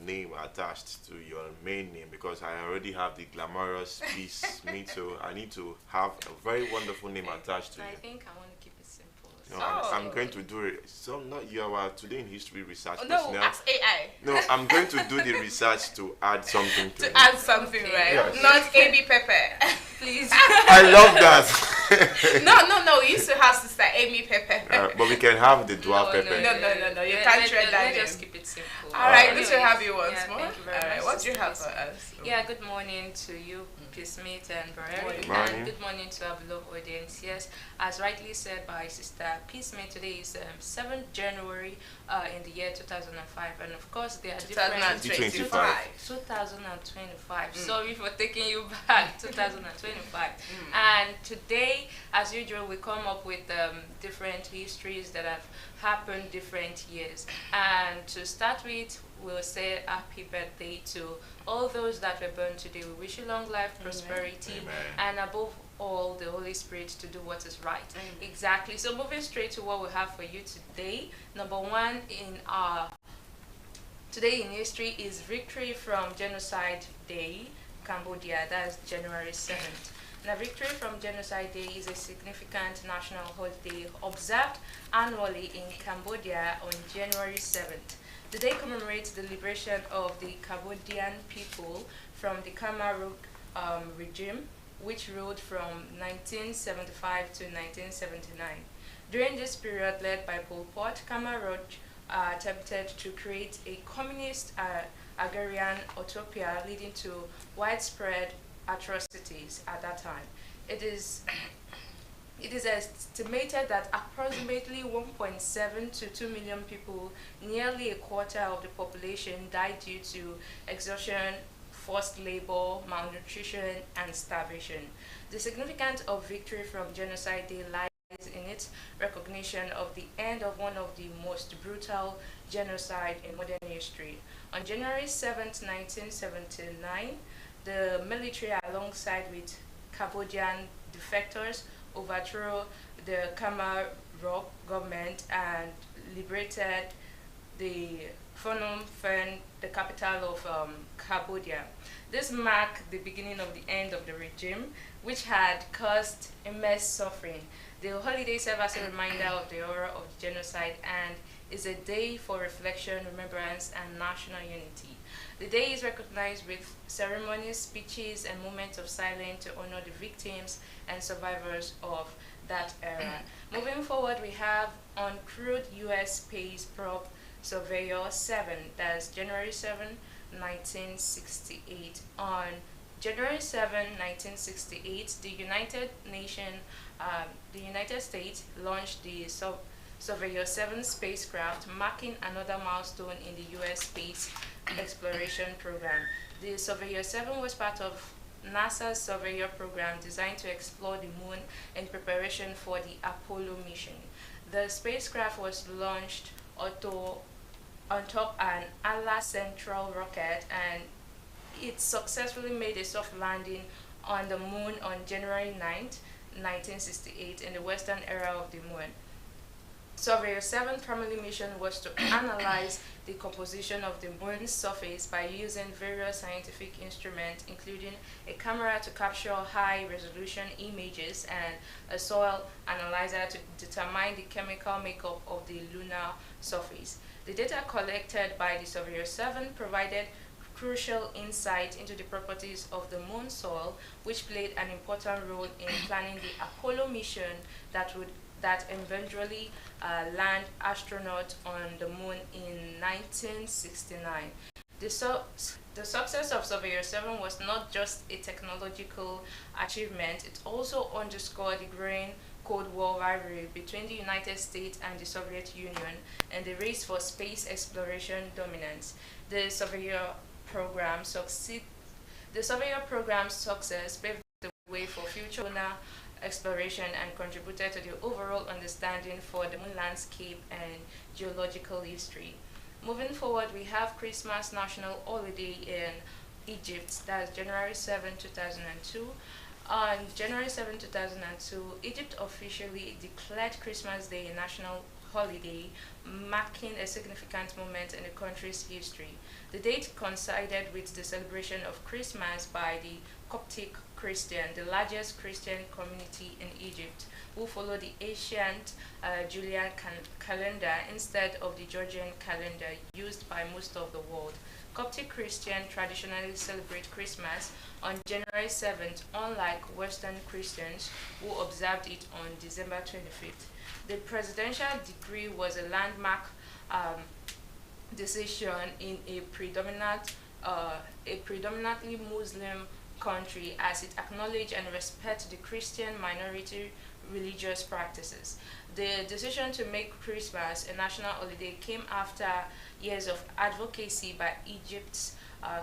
D: name attached to your main name? Because I already have the glamorous piece, me too. I need to have a very wonderful name attached to
J: I
D: you.
J: think I want to keep it simple.
D: No, I'm going to do it. So not you are today in history research
B: No,
D: personnel.
B: ask AI.
D: No, I'm going to do the research to add something to it.
B: Add something, right?
D: Yes.
B: Not A.B. Pepper.
J: Please.
D: I love that.
B: No. We used to have Sister Amy Pepper.
D: But we can have the dwarf pepper.
B: No. You can't tread that.
J: Let's just keep it simple.
B: All right, good
J: Anyways,
B: to have you once
J: yeah,
B: more.
J: thank you very
B: All right,
J: much,
B: what do you
J: Sister
B: have for
J: Peace.
B: us?
J: Yeah, good morning to you, Peacemate and Barrel.
D: Good morning.
J: And good morning to our beloved audience. Yes, as rightly said by Sister Peacemate, today is 7th January in the year 2005. And of course, there are different... 2025. Sorry for taking you back, 2025. And today, as usual, we come up with different histories that have happened different years. And to start with, we'll say happy birthday to all those that were born today. We wish you long life, prosperity, and above all, the Holy Spirit to do what is right. Exactly. So moving straight to what we have for you today. Number one in our today in history is Victory from Genocide Day, Cambodia. That's January 7th. Now, Victory from Genocide Day is a significant national holiday observed annually in Cambodia on January 7th. The day commemorates the liberation of the Cambodian people from the Khmer Rouge regime, which ruled from 1975 to 1979. During this period, led by Pol Pot, Khmer Rouge attempted to create a communist agrarian utopia, leading to widespread atrocities at that time. It is estimated that approximately 1.7 to 2 million people, nearly a quarter of the population, died due to exhaustion, forced labor, malnutrition, and starvation. The significance of Victory from Genocide Day lies in its recognition of the end of one of the most brutal genocide in modern history. On January 7, 1979, the military, alongside with Cambodian defectors, overthrew the Khmer Rouge government and liberated the Phnom Penh, the capital of Cambodia. This marked the beginning of the end of the regime, which had caused immense suffering. The holiday serves as a reminder of the horror of the genocide and is a day for reflection, remembrance, and national unity. The day is recognized with ceremonies, speeches, and moments of silence to honor the victims and survivors of that era. Moving forward, we have uncrewed U.S. space probe Surveyor 7, that's January 7, 1968. On January 7, 1968, the United States launched the Surveyor 7 spacecraft, marking another milestone in the U.S. space exploration program. The Surveyor 7 was part of NASA's Surveyor program designed to explore the moon in preparation for the Apollo mission. The spacecraft was launched on top an Atlas Central rocket, and it successfully made a soft landing on the moon on January 9th, 1968 in the western area of the moon. Surveyor 7's primary mission was to analyze the composition of the moon's surface by using various scientific instruments, including a camera to capture high-resolution images and a soil analyzer to determine the chemical makeup of the lunar surface. The data collected by the Surveyor 7 provided crucial insight into the properties of the moon soil, which played an important role in planning the Apollo mission that eventually land astronauts on the moon in 1969. The success of Surveyor 7 was not just a technological achievement, it also underscored the growing
C: Cold War rivalry between the United States and the Soviet Union and the race for space exploration dominance. The Surveyor program's success paved the way for future lunar exploration and contributed to the overall understanding for the moon landscape and geological history. Moving forward, we have Christmas national holiday in Egypt, that's January 7, 2002. On January 7, 2002, Egypt officially declared Christmas Day a national holiday, marking a significant moment in the country's history. The date coincided with the celebration of Christmas by the Coptic Christian, the largest Christian community in Egypt, who follow the ancient Julian calendar instead of the Georgian calendar used by most of the world. Coptic Christians traditionally celebrate Christmas on January 7th, unlike Western Christians who observed it on December 25th. The presidential decree was a landmark decision in a predominantly Muslim country, as it acknowledged and respected the Christian minority religious practices. The decision to make Christmas a national holiday came after years of advocacy by Egypt's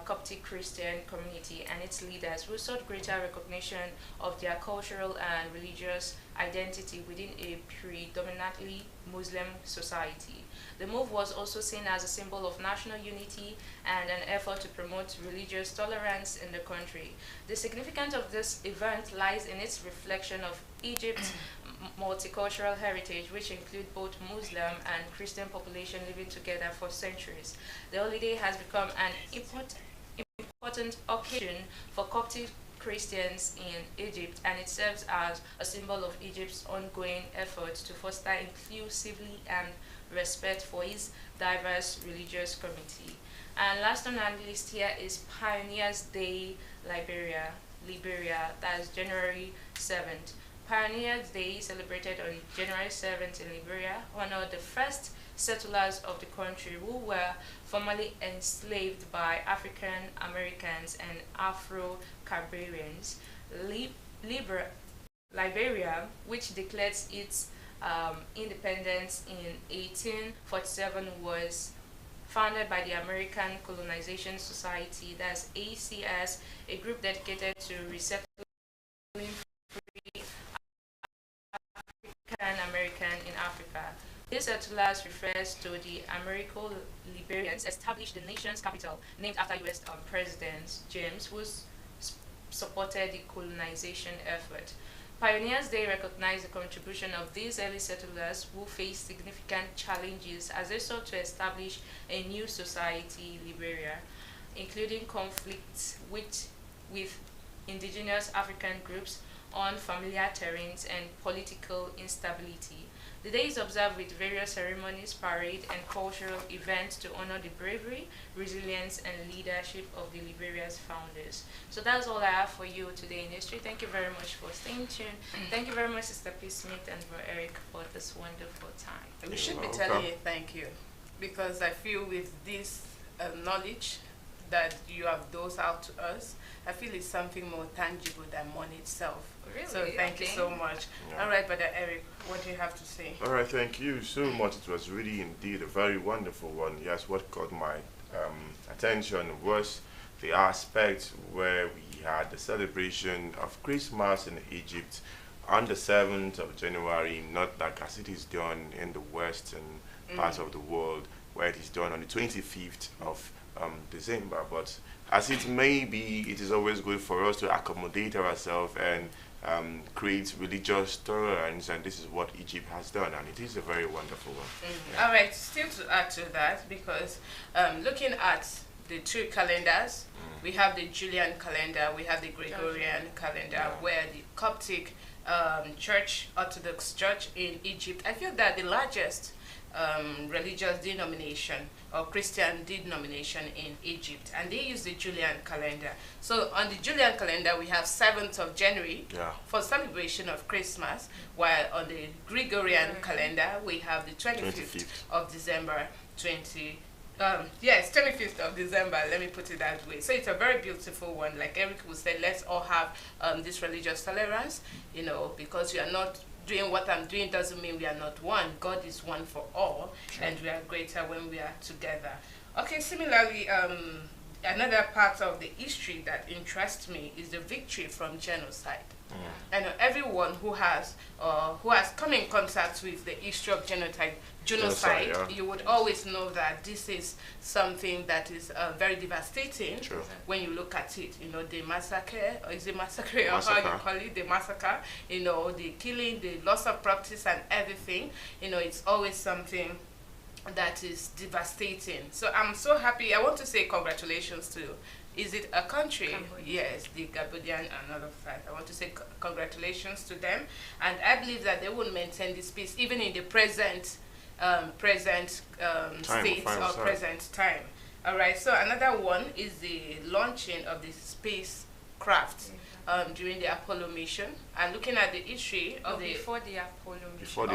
C: Coptic Christian community and its leaders, who sought greater recognition of their cultural and religious identity within a predominantly Muslim society. The move was also seen as a symbol of national unity and an effort to promote religious tolerance in the country. The significance of this event lies in its reflection of Egypt's multicultural heritage, which include both Muslim and Christian population living together for centuries. The holiday has become an important occasion for Coptic Christians in Egypt, and it serves as a symbol of Egypt's ongoing efforts to foster inclusivity and respect for its diverse religious community. And last on our list here is Pioneers Day, Liberia, that is January 7th. Pioneers Day, celebrated on January 7th in Liberia, honored the first settlers of the country who were formerly enslaved by African Americans and Afro-Caribbeans. Liberia, which declared its independence in 1847, was founded by the American Colonization Society, that's ACS, a group dedicated to resettling free African American in Africa. These settlers refers to the Americo-Liberians, established the nation's capital, named after U.S. President James, who supported the colonization effort. Pioneers Day recognized the contribution of these early settlers who faced significant challenges as they sought to establish a new society, Liberia, including conflicts with indigenous African groups on familiar terrains and political instability. The day is observed with various ceremonies, parade, and cultural events to honor the bravery, resilience, and leadership of the Liberia's founders. So that's all I have for you today in history. Thank you very much for staying tuned. Thank you very much, Sister P. Smith and Bro Eric, for this wonderful time.
B: We should be telling you thank you, because I feel with this knowledge that you have dosed out to us, I feel it's something more tangible than money itself.
C: Really?
B: So thank you so much.
D: Yeah.
B: All right, Brother Eric, what do you have to say?
D: All right, thank you so much. It was really indeed a very wonderful one. Yes, what caught my attention was the aspect where we had the celebration of Christmas in Egypt on the 7th of January, not like as it is done in the western parts of the world, where it is done on the 25th of December. But as it may be, it is always good for us to accommodate ourselves and create religious tolerance, and this is what Egypt has done, and it is a very wonderful one.
B: Yeah. All right, still to add to that, because looking at the two calendars, we have the Julian calendar, we have the Gregorian calendar, where the Coptic Orthodox Church in Egypt, I feel that the largest religious denomination or Christian denomination in Egypt, and they use the Julian calendar. So on the Julian calendar we have 7th of January for celebration of Christmas, while on the Gregorian calendar we have the 25th of December 25th of December, let me put it that way. So it's a very beautiful one. Like Eric would say, let's all have this religious tolerance, you know, because you are not doing what I'm doing doesn't mean we are not one. God is one for all, and we are greater when we are together. Okay, similarly, another part of the history that interests me is the victory from genocide. And everyone who has come in contact with the history of genocide,
D: yeah.
B: you would always know that this is something that is very devastating.
D: True.
B: When you look at it. You know, the massacre, or is it massacre, or how you call it, the massacre, you know, the killing, the loss of properties and everything. You know, it's always something that is devastating. So I'm so happy. I want to say congratulations to, is it a country?
C: Cambodia.
B: Yes, the Cambodian and all of that. I want to say congratulations to them, and I believe that they will maintain this peace even in the present state or present time. All right. So another one is the launching of the spacecraft during the Apollo mission, and looking at the history of
C: before the Apollo mission.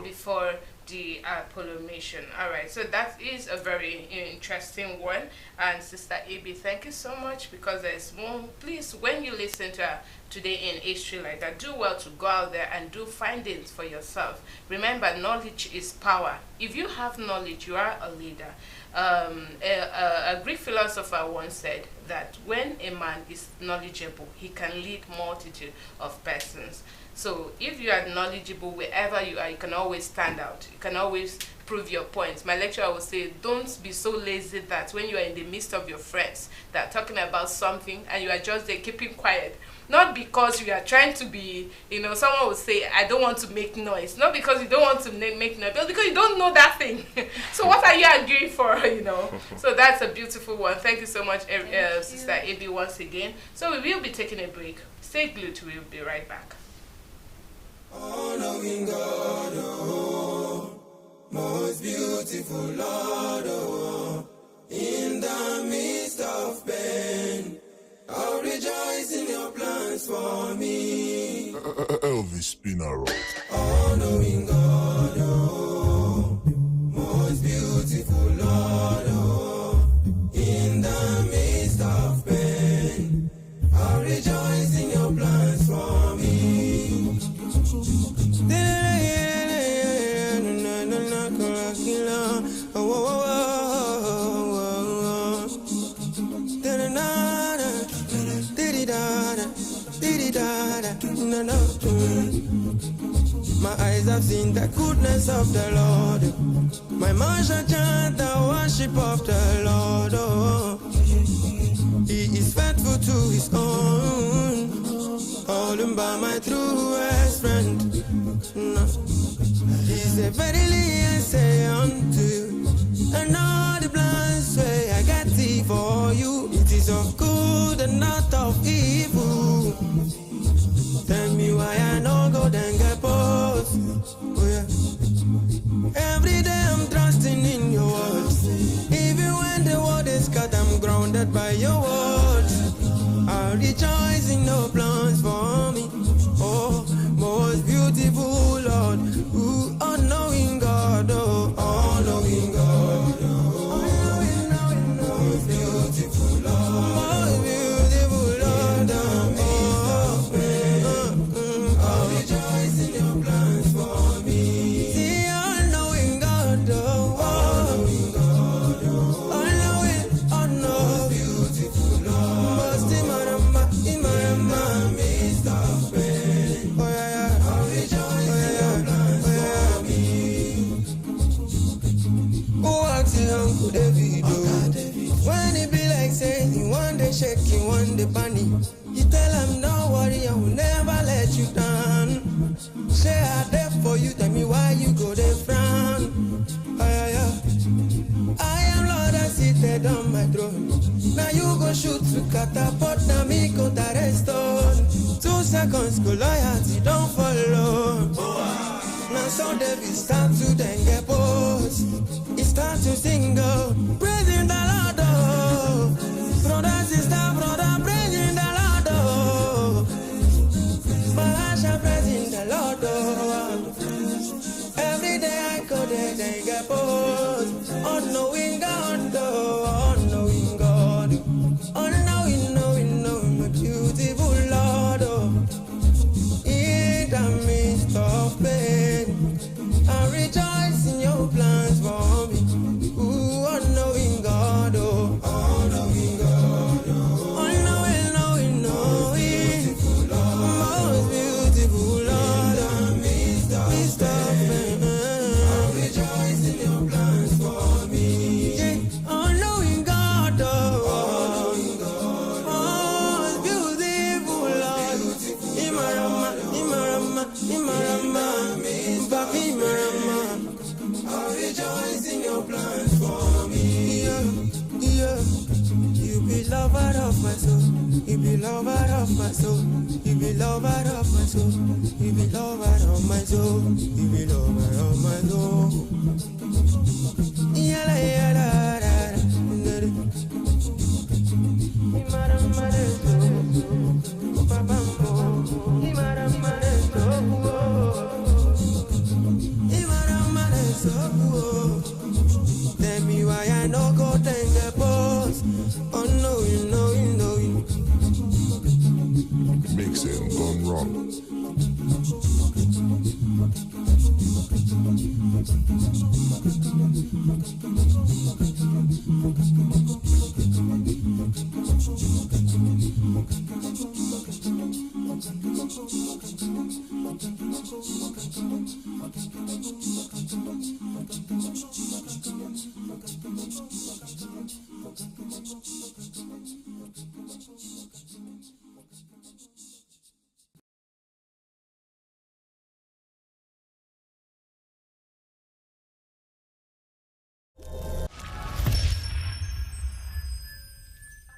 B: Before the Apollo mission. All right, so that is a very interesting one. And Sister AB, thank you so much, because there's more. Please, when you listen to Today in History like that, do well to go out there and do findings for yourself. Remember, knowledge is power. If you have knowledge, you are a leader. A Greek philosopher once said that when a man is knowledgeable, he can lead multitude of persons. So if you are knowledgeable wherever you are, you can always stand out. You can always prove your points. My lecturer will say, don't be so lazy that when you are in the midst of your friends that are talking about something and you are just there keeping quiet. Not because you are trying to be, you know, someone will say, I don't want to make noise. Not because you don't want to make noise, but because you don't know that thing. So what are you arguing for, you know? So that's a beautiful one. Thank you so much, Sister AB, once again. So we will be taking a break. Stay glued. We'll be right back.
P: Oh, knowing God, oh, most beautiful Lord, oh, in the midst of pain, I'll rejoice in your plans for me.
Q: Elvis Pinaro.
P: Oh, knowing God, oh, most beautiful Lord, oh, in the midst of pain, I'll rejoice in your plans for me. My eyes have seen the goodness of the Lord. My mouth shall chant the worship of the Lord. Oh, He is faithful to His own. All by my truest friend. He said, verily I say unto you, and all the plans way I got thee for you, it is of good and not of evil. Tell me why I no go then get post. Oh yeah. Every day I'm trusting in your words. Even when the world is cut, I'm grounded by your words. I rejoice in your plans for me. Oh, most beautiful Lord, who all-knowing God, oh, all-knowing God, oh, most beautiful Lord, most beautiful Lord, I'll rejoice in your plans for me. See, all-knowing God, oh, all-knowing God, oh, all-knowing, all-knowing, beautiful Lord, most imarama, midst of pain, oh yeah, I'll rejoice in your plans for me. Who asks you Uncle David, oh, when it be like saying you one day shake, you one day panic, you tell him don't worry, I will never let you down. Say I there for you, tell me why you go there frown. I am Lord, I seated on my throne. Now you go shoot to catapult, now me go direct stone. 2 seconds go loyalty, don't follow. Now so David start to then get post. He start to sing, oh, praising the Lord, oh. Brother, sister, brother, praising the Lord, oh. My heart shall praising the Lord, oh. Every day I go there, then get post. Unknowing God, oh, unknowing God. Unknowing, my beautiful Lord, oh. In the midst of pain, Give it all my soul. Yala yala yala. Tell me why I no go thank the boss. Oh no, you know.
Q: Mixing gone wrong.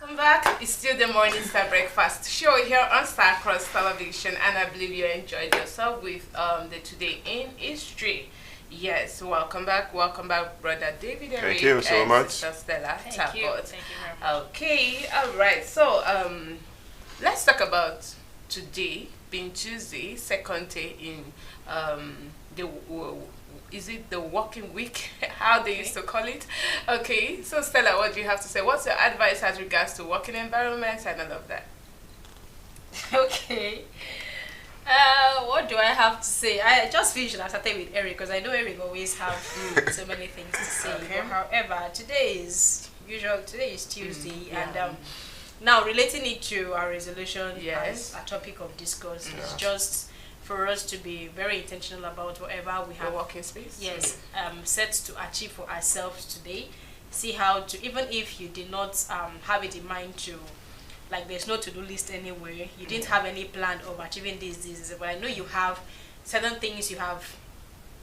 B: Welcome back. It's still the Morning Star Breakfast show here on Star Cross Television, and I believe you enjoyed yourself with the Today in History. Yes, welcome back, Brother David.
D: Thank you so much.
B: Sister Stella.
C: Thank you very much.
B: Okay, all right. So let's talk about today being Tuesday, second day in is it the working week? How they used to call it? Okay, so Stella, what do you have to say? What's your advice as regards to working environments and all of that?
C: Okay. What do I have to say? I just finished. I started with Eric because I know Eric always have so many things to say.
B: Okay.
C: But however, today is Tuesday, and now relating it to our resolution as a topic of discourse is just for us to be very intentional about whatever we have
B: working space.
C: Yes, set to achieve for ourselves today. See how to, even if you did not have it in mind to, like there's no to-do list anywhere, you didn't have any plan of achieving this, but I know you have certain things, you have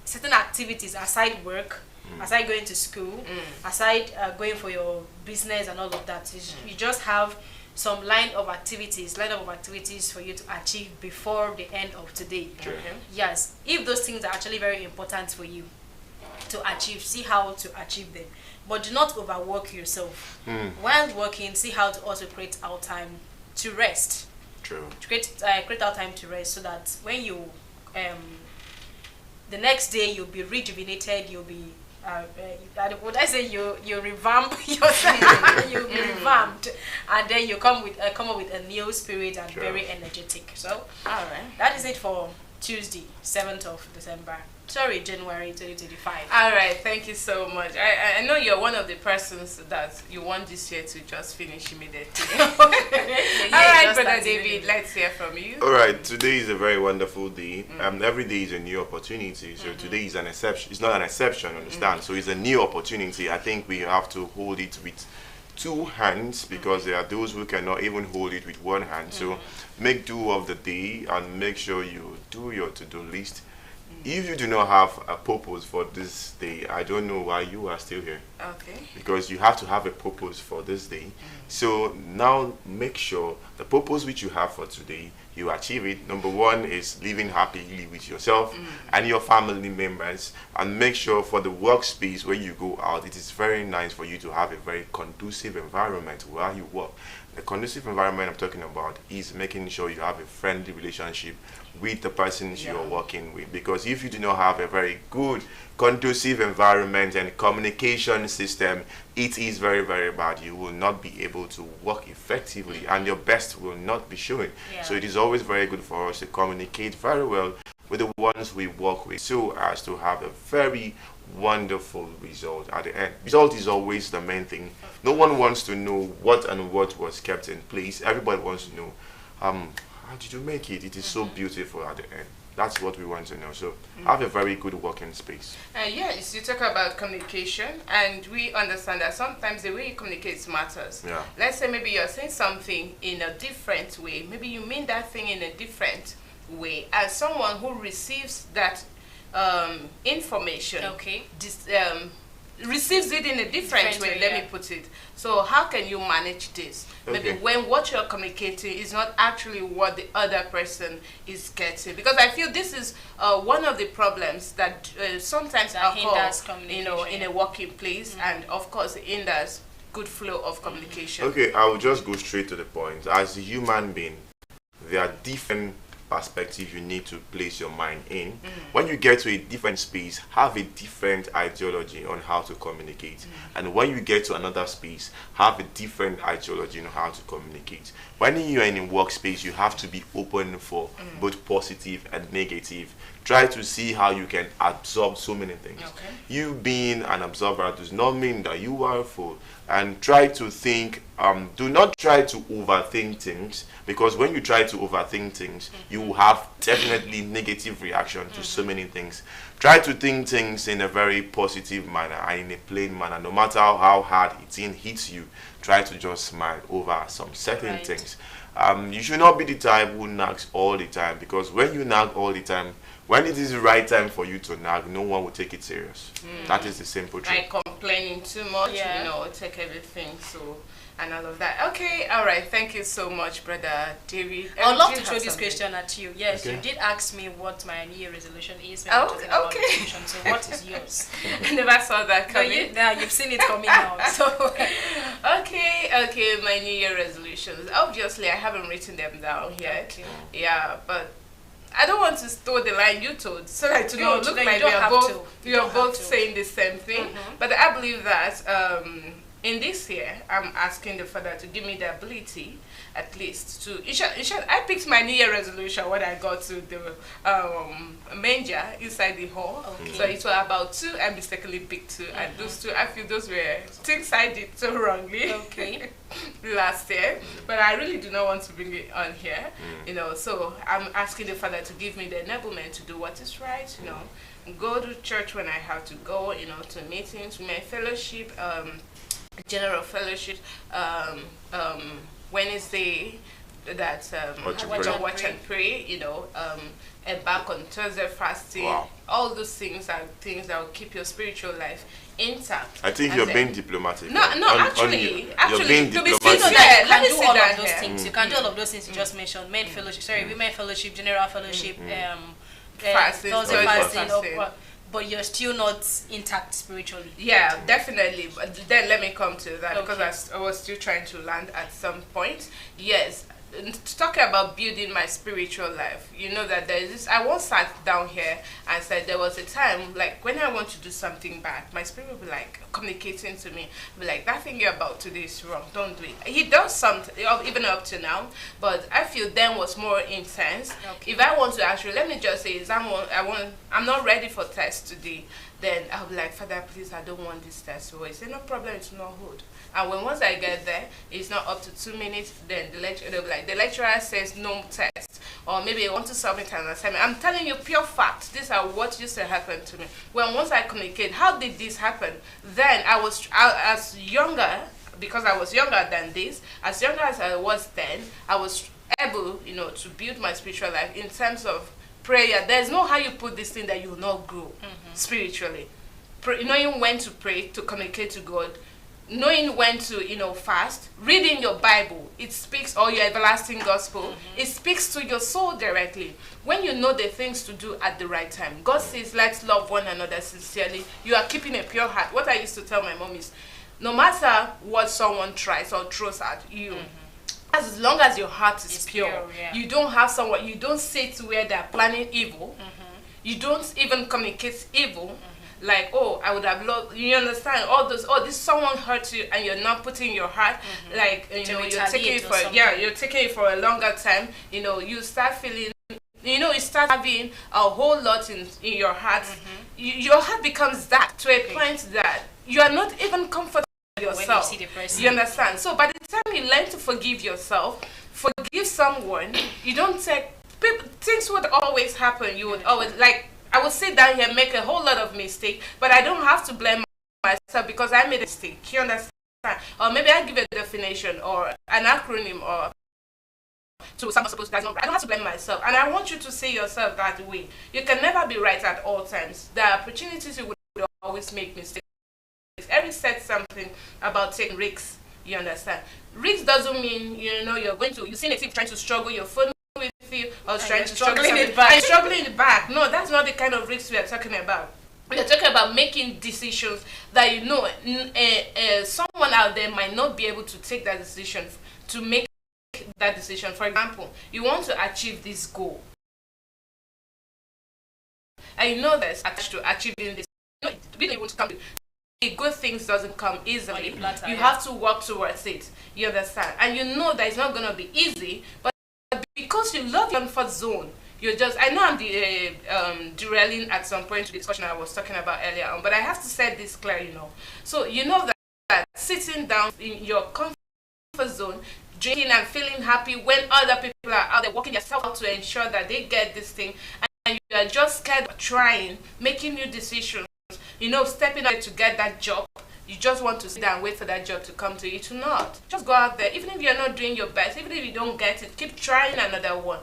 C: certain activities aside work, aside going to school, aside going for your business and all of that. You just have some line of activities for you to achieve before the end of today.
B: Okay.
C: Yes, if those things are actually very important for you to achieve, see how to achieve them, but do not overwork yourself. While working, see how to also create out time to rest.
D: True.
C: Create out time to rest, so that when you the next day you'll be rejuvenated, you'll be would I say you revamp yourself, you'll be revamped, and then you come up with a new spirit and very energetic. So
B: all right,
C: that is it for Tuesday, 7th of December. Sorry, January 2025.
B: All right, thank you so much. I know you're one of the persons that you want this year to just finish immediately. All right, Brother David, let's hear from you.
D: All right, today is a very wonderful day. Every day is a new opportunity. So today is an exception. It's not an exception, understand? So it's a new opportunity. I think we have to hold it with two hands, because there are those who cannot even hold it with one hand. So make do of the day and make sure you do your to-do list. If you do not have a purpose for this day, I don't know why you are still here.
B: Okay.
D: Because you have to have a purpose for this day. So now make sure the purpose which you have for today, you achieve it. Number one is living happily with yourself and your family members, and make sure for the workspace where you go out, it is very nice for you to have a very conducive environment where you work. The conducive environment I'm talking about is making sure you have a friendly relationship with the persons you're working with, because if you do not have a very good conducive environment and communication system, it is very, very bad. You will not be able to work effectively and your best will not be showing. So it is always very good for us to communicate very well with the ones we work with, so as to have a very wonderful result at the end. Result is always the main thing. No one wants to know what was kept in place. Everybody wants to know how did you make it? It is so beautiful at the end. That's what we want to know. So have a very good working space.
B: Yes, you talk about communication, and we understand that sometimes the way you communicate matters.
D: Yeah.
B: Let's say maybe you're saying something in a different way. Maybe you mean that thing in a different way. As someone who receives that information, receives it in a different way, let me put it. So how can you manage this? Maybe when what you're communicating is not actually what the other person is getting, because I feel this is one of the problems that sometimes
C: hinders
B: occur, in a working place, and of course it hinders good flow of communication.
D: Okay, I will just go straight to the point. As a human being, there are different perspectives you need to place your mind in. When you get to a different space, have a different ideology on how to communicate. And when you get to another space, have a different ideology on how to communicate. When you're in a workspace, you have to be open for both positive and negative. Try to see how you can absorb so many things. You being an observer does not mean that you are a fool. And try to think, do not try to overthink things, because when you try to overthink things, you will have definitely negative reaction to so many things. Try to think things in a very positive manner and in a plain manner. No matter how hard it hits you, try to just smile over some certain things. You should not be the type who nags all the time, because when you nag all the time, when it is the right time for you to nag, no one will take it serious. That is the simple truth.
B: Like complaining too much, take everything, so, and all of that. Okay, all right. Thank you so much, Brother David.
C: I'd love to throw this question at you. Yes, you did ask me what my New Year resolution is. So what is yours?
B: I never saw that coming.
C: You've seen it coming now. So
B: okay, my New Year resolutions. Obviously, I haven't written them down yet. Yeah, but I don't want to throw the line you told, so that to look like we are both saying the same thing. But I believe that in this year, I'm asking the Father to give me the ability, at least to. I picked my New Year resolution when I got to the manger inside the hall. So it was about 2. I mistakenly picked 2, and those 2, I feel those were things I did so wrongly. Last year, but I really do not want to bring it on here. So I'm asking the Father to give me the enablement to do what is right. Go to church when I have to go. To meetings, to my fellowship. General fellowship, Wednesday, that watch and pray, and back on Thursday fasting. All those things are things that will keep your spiritual life intact.
D: I think you're being diplomatic.
B: No, actually,
D: you're being
C: to be
D: diplomatic.
C: Let me do all of those things. You can do all of those things you just mentioned. Men fellowship, women fellowship, general fellowship,
B: fasting,
C: Thursday fasting. But you're still not intact spiritually.
B: Yeah, definitely. But then let me come to that, because I was still trying to land at some point. Yes, talking about building my spiritual life, that there is this. I once sat down here and said there was a time, like when I want to do something bad, my spirit will be like communicating to me, be like, that thing you're about to do is wrong, don't do it. He does something, even up to now, but I feel then was more intense. If I want to actually, let me just say, I'm not ready for test today, then I'll be like, Father, please, I don't want this test. So he said, no problem, it's not hold. And once I get there, it's not up to 2 minutes, then they'll be like, the lecturer says no test, or maybe I want to submit an assignment. I'm telling you pure facts. These are what used to happen to me. Once I communicate, how did this happen? Then as younger, because I was younger than this, as younger as I was then, I was able, to build my spiritual life in terms of prayer. There's no how you put this thing that you will not grow spiritually. Knowing when to pray, to communicate to God, knowing when to fast, reading your Bible, it speaks, or your everlasting gospel, it speaks to your soul directly. When you know the things to do at the right time, God says, let's love one another sincerely. You are keeping a pure heart. What I used to tell my mom is, no matter what someone tries or throws at you, as long as your heart is pure, you don't have someone, you don't sit where they're planning evil, you don't even communicate evil. Like, oh, I would have loved, you understand, all those, this someone hurt you and you're not putting your heart, like, you're taking it for a longer time, you start feeling, you start having a whole lot in your heart. Your heart becomes that to a point that you are not even comfortable with yourself.
C: When you see the person.
B: You understand? So by the time you learn to forgive yourself, forgive someone, you don't take, things would always happen. You would always, like, I would sit down here and make a whole lot of mistakes, but I don't have to blame myself because I made a mistake. You understand? Or maybe I give a definition or an acronym or to someone supposed to. I don't have to blame myself. And I want you to see yourself that way. You can never be right at all times. There are opportunities you would always make mistakes. Eric said something about taking risks. You understand? Risk doesn't mean you're going to. You see a thief trying to struggle your phone with you, or trying to struggle in the back. Struggling in the back. No, that's not the kind of risk we are talking about. We are talking about making decisions that someone out there might not be able to take that decision to make that decision. For example, you want to achieve this goal, and you know that's attached to achieving this. We don't want to come. Good things doesn't come easily. You have to work towards it. You understand? And you know that it's not going to be easy, but because you love your comfort zone, you're just, I know I'm derailing at some point to the discussion I was talking about earlier on, but I have to say this clear, So you know that sitting down in your comfort zone, drinking and feeling happy when other people are out there working yourself out to ensure that they get this thing, and you are just scared of trying, making new decisions, stepping out to get that job. You just want to sit down and wait for that job to come to you. To not. Just go out there. Even if you're not doing your best, even if you don't get it, keep trying another one.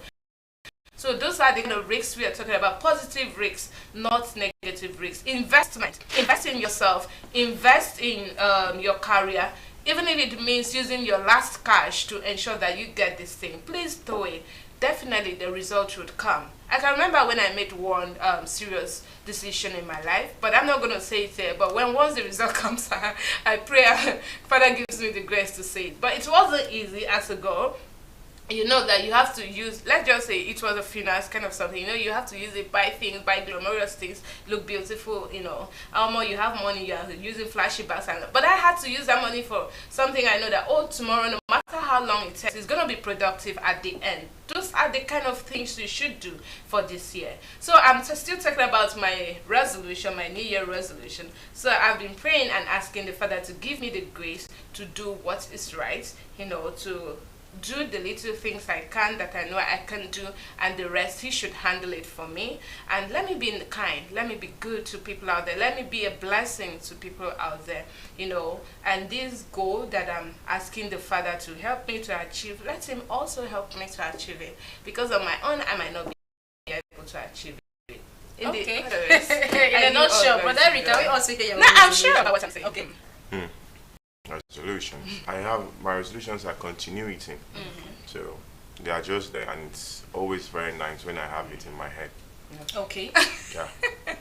B: So those are the kind of risks we are talking about. Positive risks, not negative risks. Investment. Invest in yourself. Invest in your career. Even if it means using your last cash to ensure that you get this thing. Please do it. Definitely the result would come. I can remember when I made one serious decision in my life, but I'm not going to say it here. But once the result comes, I pray Father gives me the grace to say it. But it wasn't easy as a girl. You know that you have to use, let's just say it was a finance kind of something, you have to use it, buy things, buy glamorous things, look beautiful, how more you have money, you are using flashy bags, but I had to use that money for something I know that, tomorrow, no matter how long it takes, it's going to be productive at the end. Those are the kind of things you should do for this year. So I'm still talking about my resolution, my New Year resolution. So I've been praying and asking the Father to give me the grace to do what is right, to do the little things I can that I know I can do, and the rest He should handle it for me. And let me be kind, let me be good to people out there, let me be a blessing to people out there, and this goal that I'm asking the Father to help me to achieve, let Him also help me to achieve it, because on my own I might not be able to achieve it.
C: You're not sure, but Erica, we also hear your
B: No, I'm sure about what I'm saying.
C: Okay.
D: Resolutions. I have my resolutions are continuity. So they are just there, and it's always very nice when I have it in my head.
C: Okay.
D: Yeah.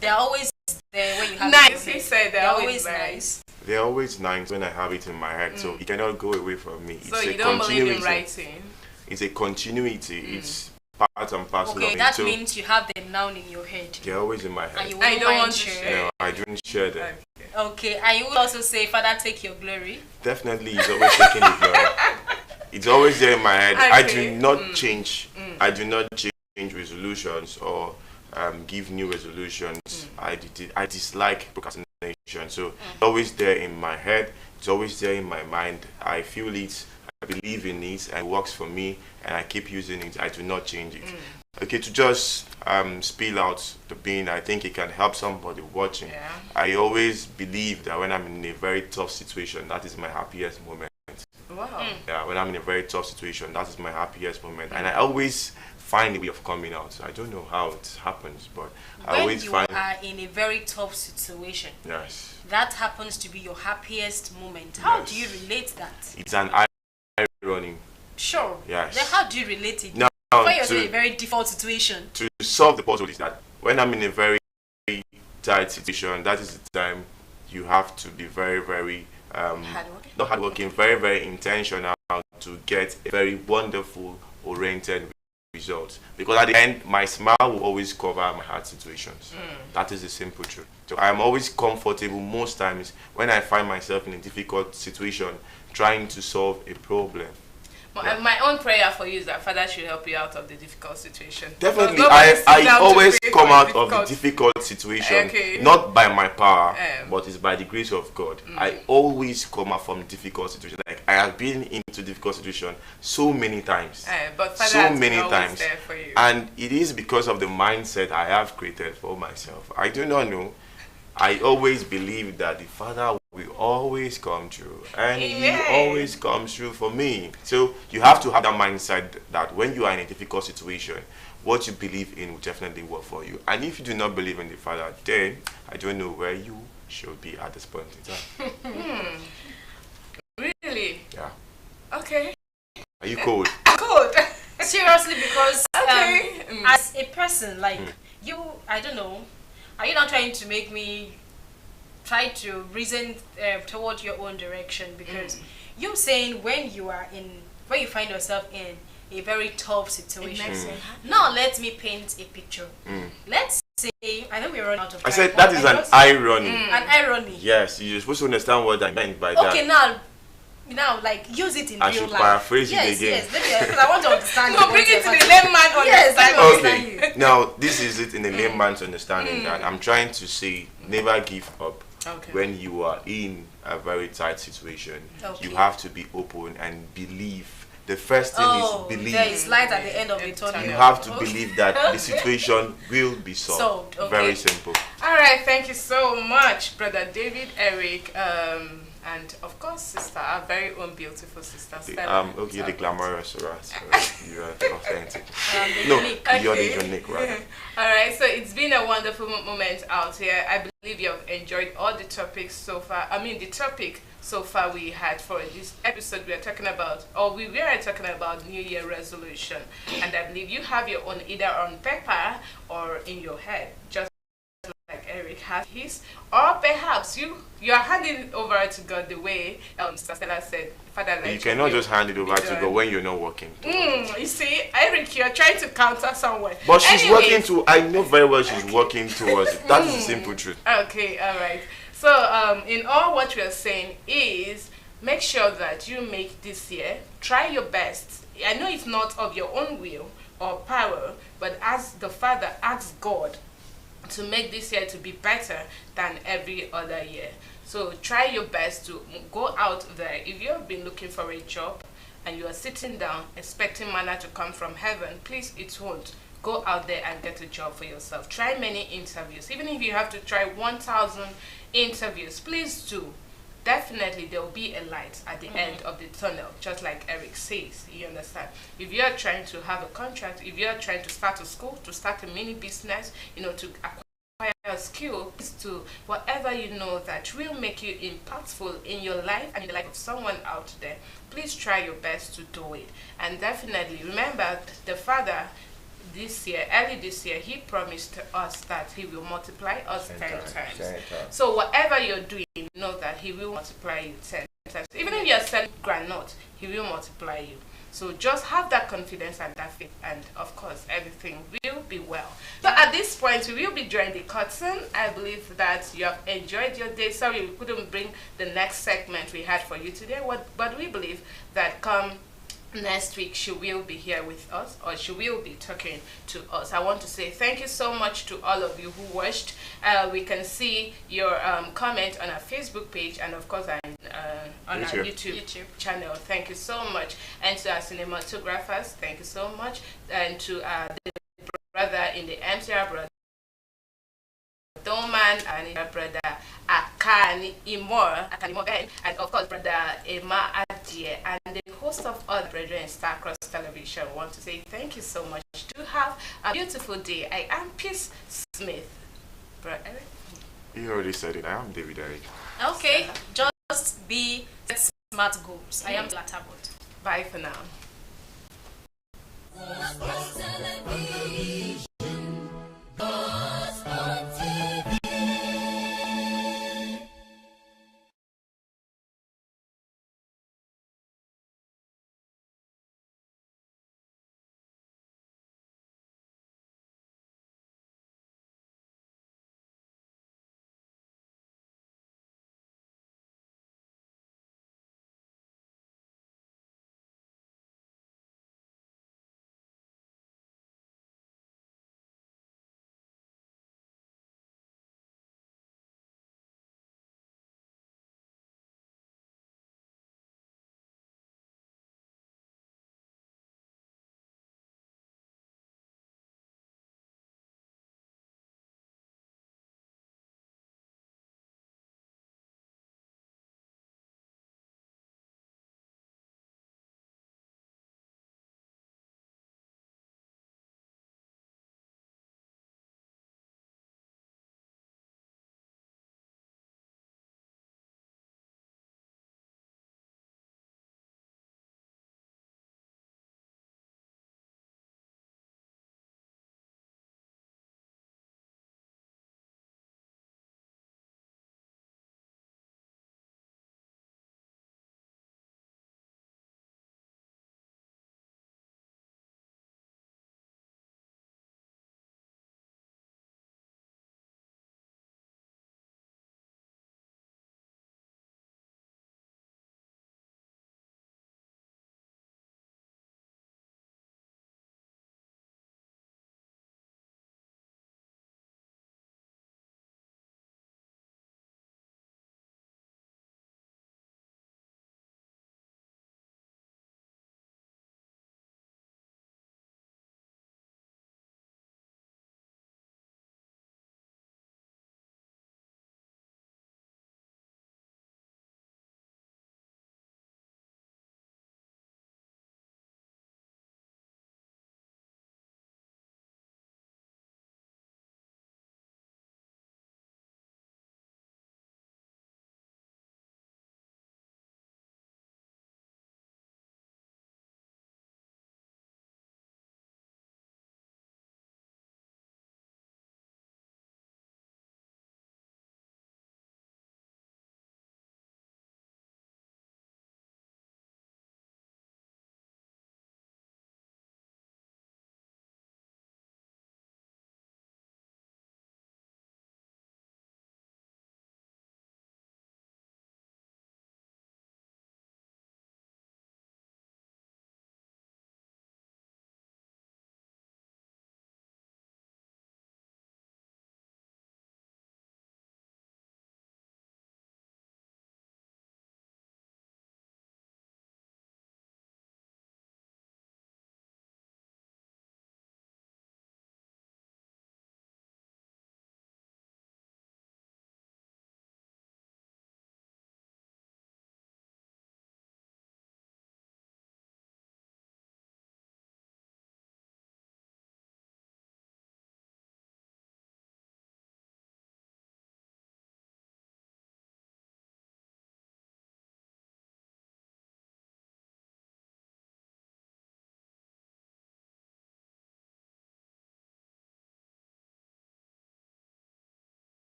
C: They're always there when you have
B: nice,
C: it.
B: He said they're always
C: nice.
D: They're always nice when I have it in my head, so it cannot go away from me.
B: So
D: it's
B: you
D: a
B: don't
D: continuity.
B: believe in writing?
D: It's a continuity. It's part and parcel of it.
C: Okay, that means you have them now in your head.
D: They're always in my head.
C: And you don't want to share.
D: No, I don't share them.
C: Okay, and you will also say, Father, take your glory.
D: Definitely, He's always taking the glory. It's always there in my head.
B: Okay.
D: I do not change. I do not change resolutions or give new resolutions. I dislike procrastination. So it's always there in my head. It's always there in my mind. I feel it. I believe in it, and it works for me, and I keep using it. I do not change it. Okay, to just spill out the bean, I think it can help somebody watching. I always believe that when I'm in a very tough situation, that is my happiest moment.
B: Wow.
D: Yeah, when I'm in a very tough situation, that is my happiest moment. And I always find a way of coming out. I don't know how it happens, but I always find...
C: When you are in a very tough situation,
D: yes,
C: that happens to be your happiest moment. How do you relate that?
D: It's an irony.
C: Sure.
D: Yes.
C: Then how do you relate it?
D: Now,
C: when you're in a very default situation.
D: To solve the puzzle is that when I'm in a very tight situation, that is the time you have to be very, very not hardworking, very, very intentional to get a very wonderful oriented result. Because at the end, my smile will always cover my hard situations. That is the simple truth. So I'm always comfortable most times when I find myself in a difficult situation trying to solve a problem.
B: My own prayer for you is that Father should help you out of the difficult situation.
D: Definitely, I always come out of the difficult situation, not by my power, but it's by the grace of God. I always come out from difficult situations. Like I have been into difficult situations so many times,
B: but Father
D: so many times,
B: there for you.
D: And it is because of the mindset I have created for myself. I do not know. I always believe that the Father will always come through, and He always comes through for me. So you have to have that mindset that when you are in a difficult situation, what you believe in will definitely work for you. And if you do not believe in the Father, then I don't know where you should be at this point in time.
B: Really?
D: Yeah.
B: Okay.
D: Are you cold?
B: Cold.
C: Seriously, because
B: Okay.
C: as a person, like you, I don't know, are you not trying to make me try to reason toward your own direction? Because you're saying when you find yourself in a very tough situation. Now let me paint a picture. Let's say, I know we're running out of time.
D: I said that is an irony.
C: An irony.
D: Yes, you're supposed to understand what I meant by
C: Okay,
D: that.
C: now, like, use it in
D: I
C: real
D: should
C: life.
D: paraphrase it again.
C: Yes, because I want to understand.
B: No, bring it to the layman
C: Yes, I understand you.
D: Okay, now this is it in a layman's understanding that I'm trying to say never give up.
B: Okay.
D: When you are in a very tight situation,
C: Okay.
D: you have to be open and believe. The first thing is believe.
C: There is light at the end of the tunnel.
D: You have to believe that the situation will be solved.
B: Okay.
D: Very simple.
B: All right, thank you so much, Brother David, Eric, and of course, sister, our very own beautiful sister, Stella.
D: Okay, you're the glamorous, right? You are the authentic.
B: No,
D: you're the unique, right?
B: All right, so it's been a wonderful moment out here. I believe you have enjoyed all the topics so far. The topic so far we had for this episode, we were talking about New Year resolution, and I believe you have your own either on paper or in your head, just like Eric has his, or perhaps you are handing it over to God the way Sister Stella said. Father,
D: You cannot just hand it over to God when you're not working.
B: You see, Eric, you're trying to counter someone.
D: But she's working to. I know very well she's working towards it. That is the simple truth.
B: Okay, all right. So, in all what we are saying is, make sure that you make this year, try your best. I know it's not of your own will or power, but as the Father, ask God to make this year to be better than every other year. So try your best to go out there. If you have been looking for a job and you are sitting down expecting manna to come from heaven, please, it won't. Go out there and get a job for yourself. Try many interviews. Even if you have to try 1,000 interviews, please do. Definitely there will be a light at the end of the tunnel, just like Eric says. You understand? If you are trying to have a contract, if you are trying to start a school, to start a mini business, to acquire a skill, to whatever you know that will make you impactful in your life and in the life of someone out there, please try your best to do it. And definitely remember, the Father early this year, he promised us that he will multiply us 10 times. So whatever you're doing, know that he will multiply you 10 times. Even if you're selling granite, he will multiply you. So just have that confidence and that faith, and of course everything will be well. So at this point, we will be drawing the curtain. I believe that you have enjoyed your day. Sorry we couldn't bring the next segment we had for you today, but we believe that come next week she will be here with us, or she will be talking to us. I want to say thank you so much to all of you who watched. We can see your comment on our Facebook page, and of course on our YouTube channel. Thank you so much. And to our cinematographers, thank you so much. And to the brother in the MCR, brother Doman, and brother Akani Imor, and of course brother Emma Adie, and the host of all the brethren in Starcross Television. I want to say thank you so much. Do have a beautiful day. I am Peace Smith. Brother Eric?
D: You already said it. I am David Eric.
C: Okay, just be smart goals. I am Latabot.
B: Bye for now.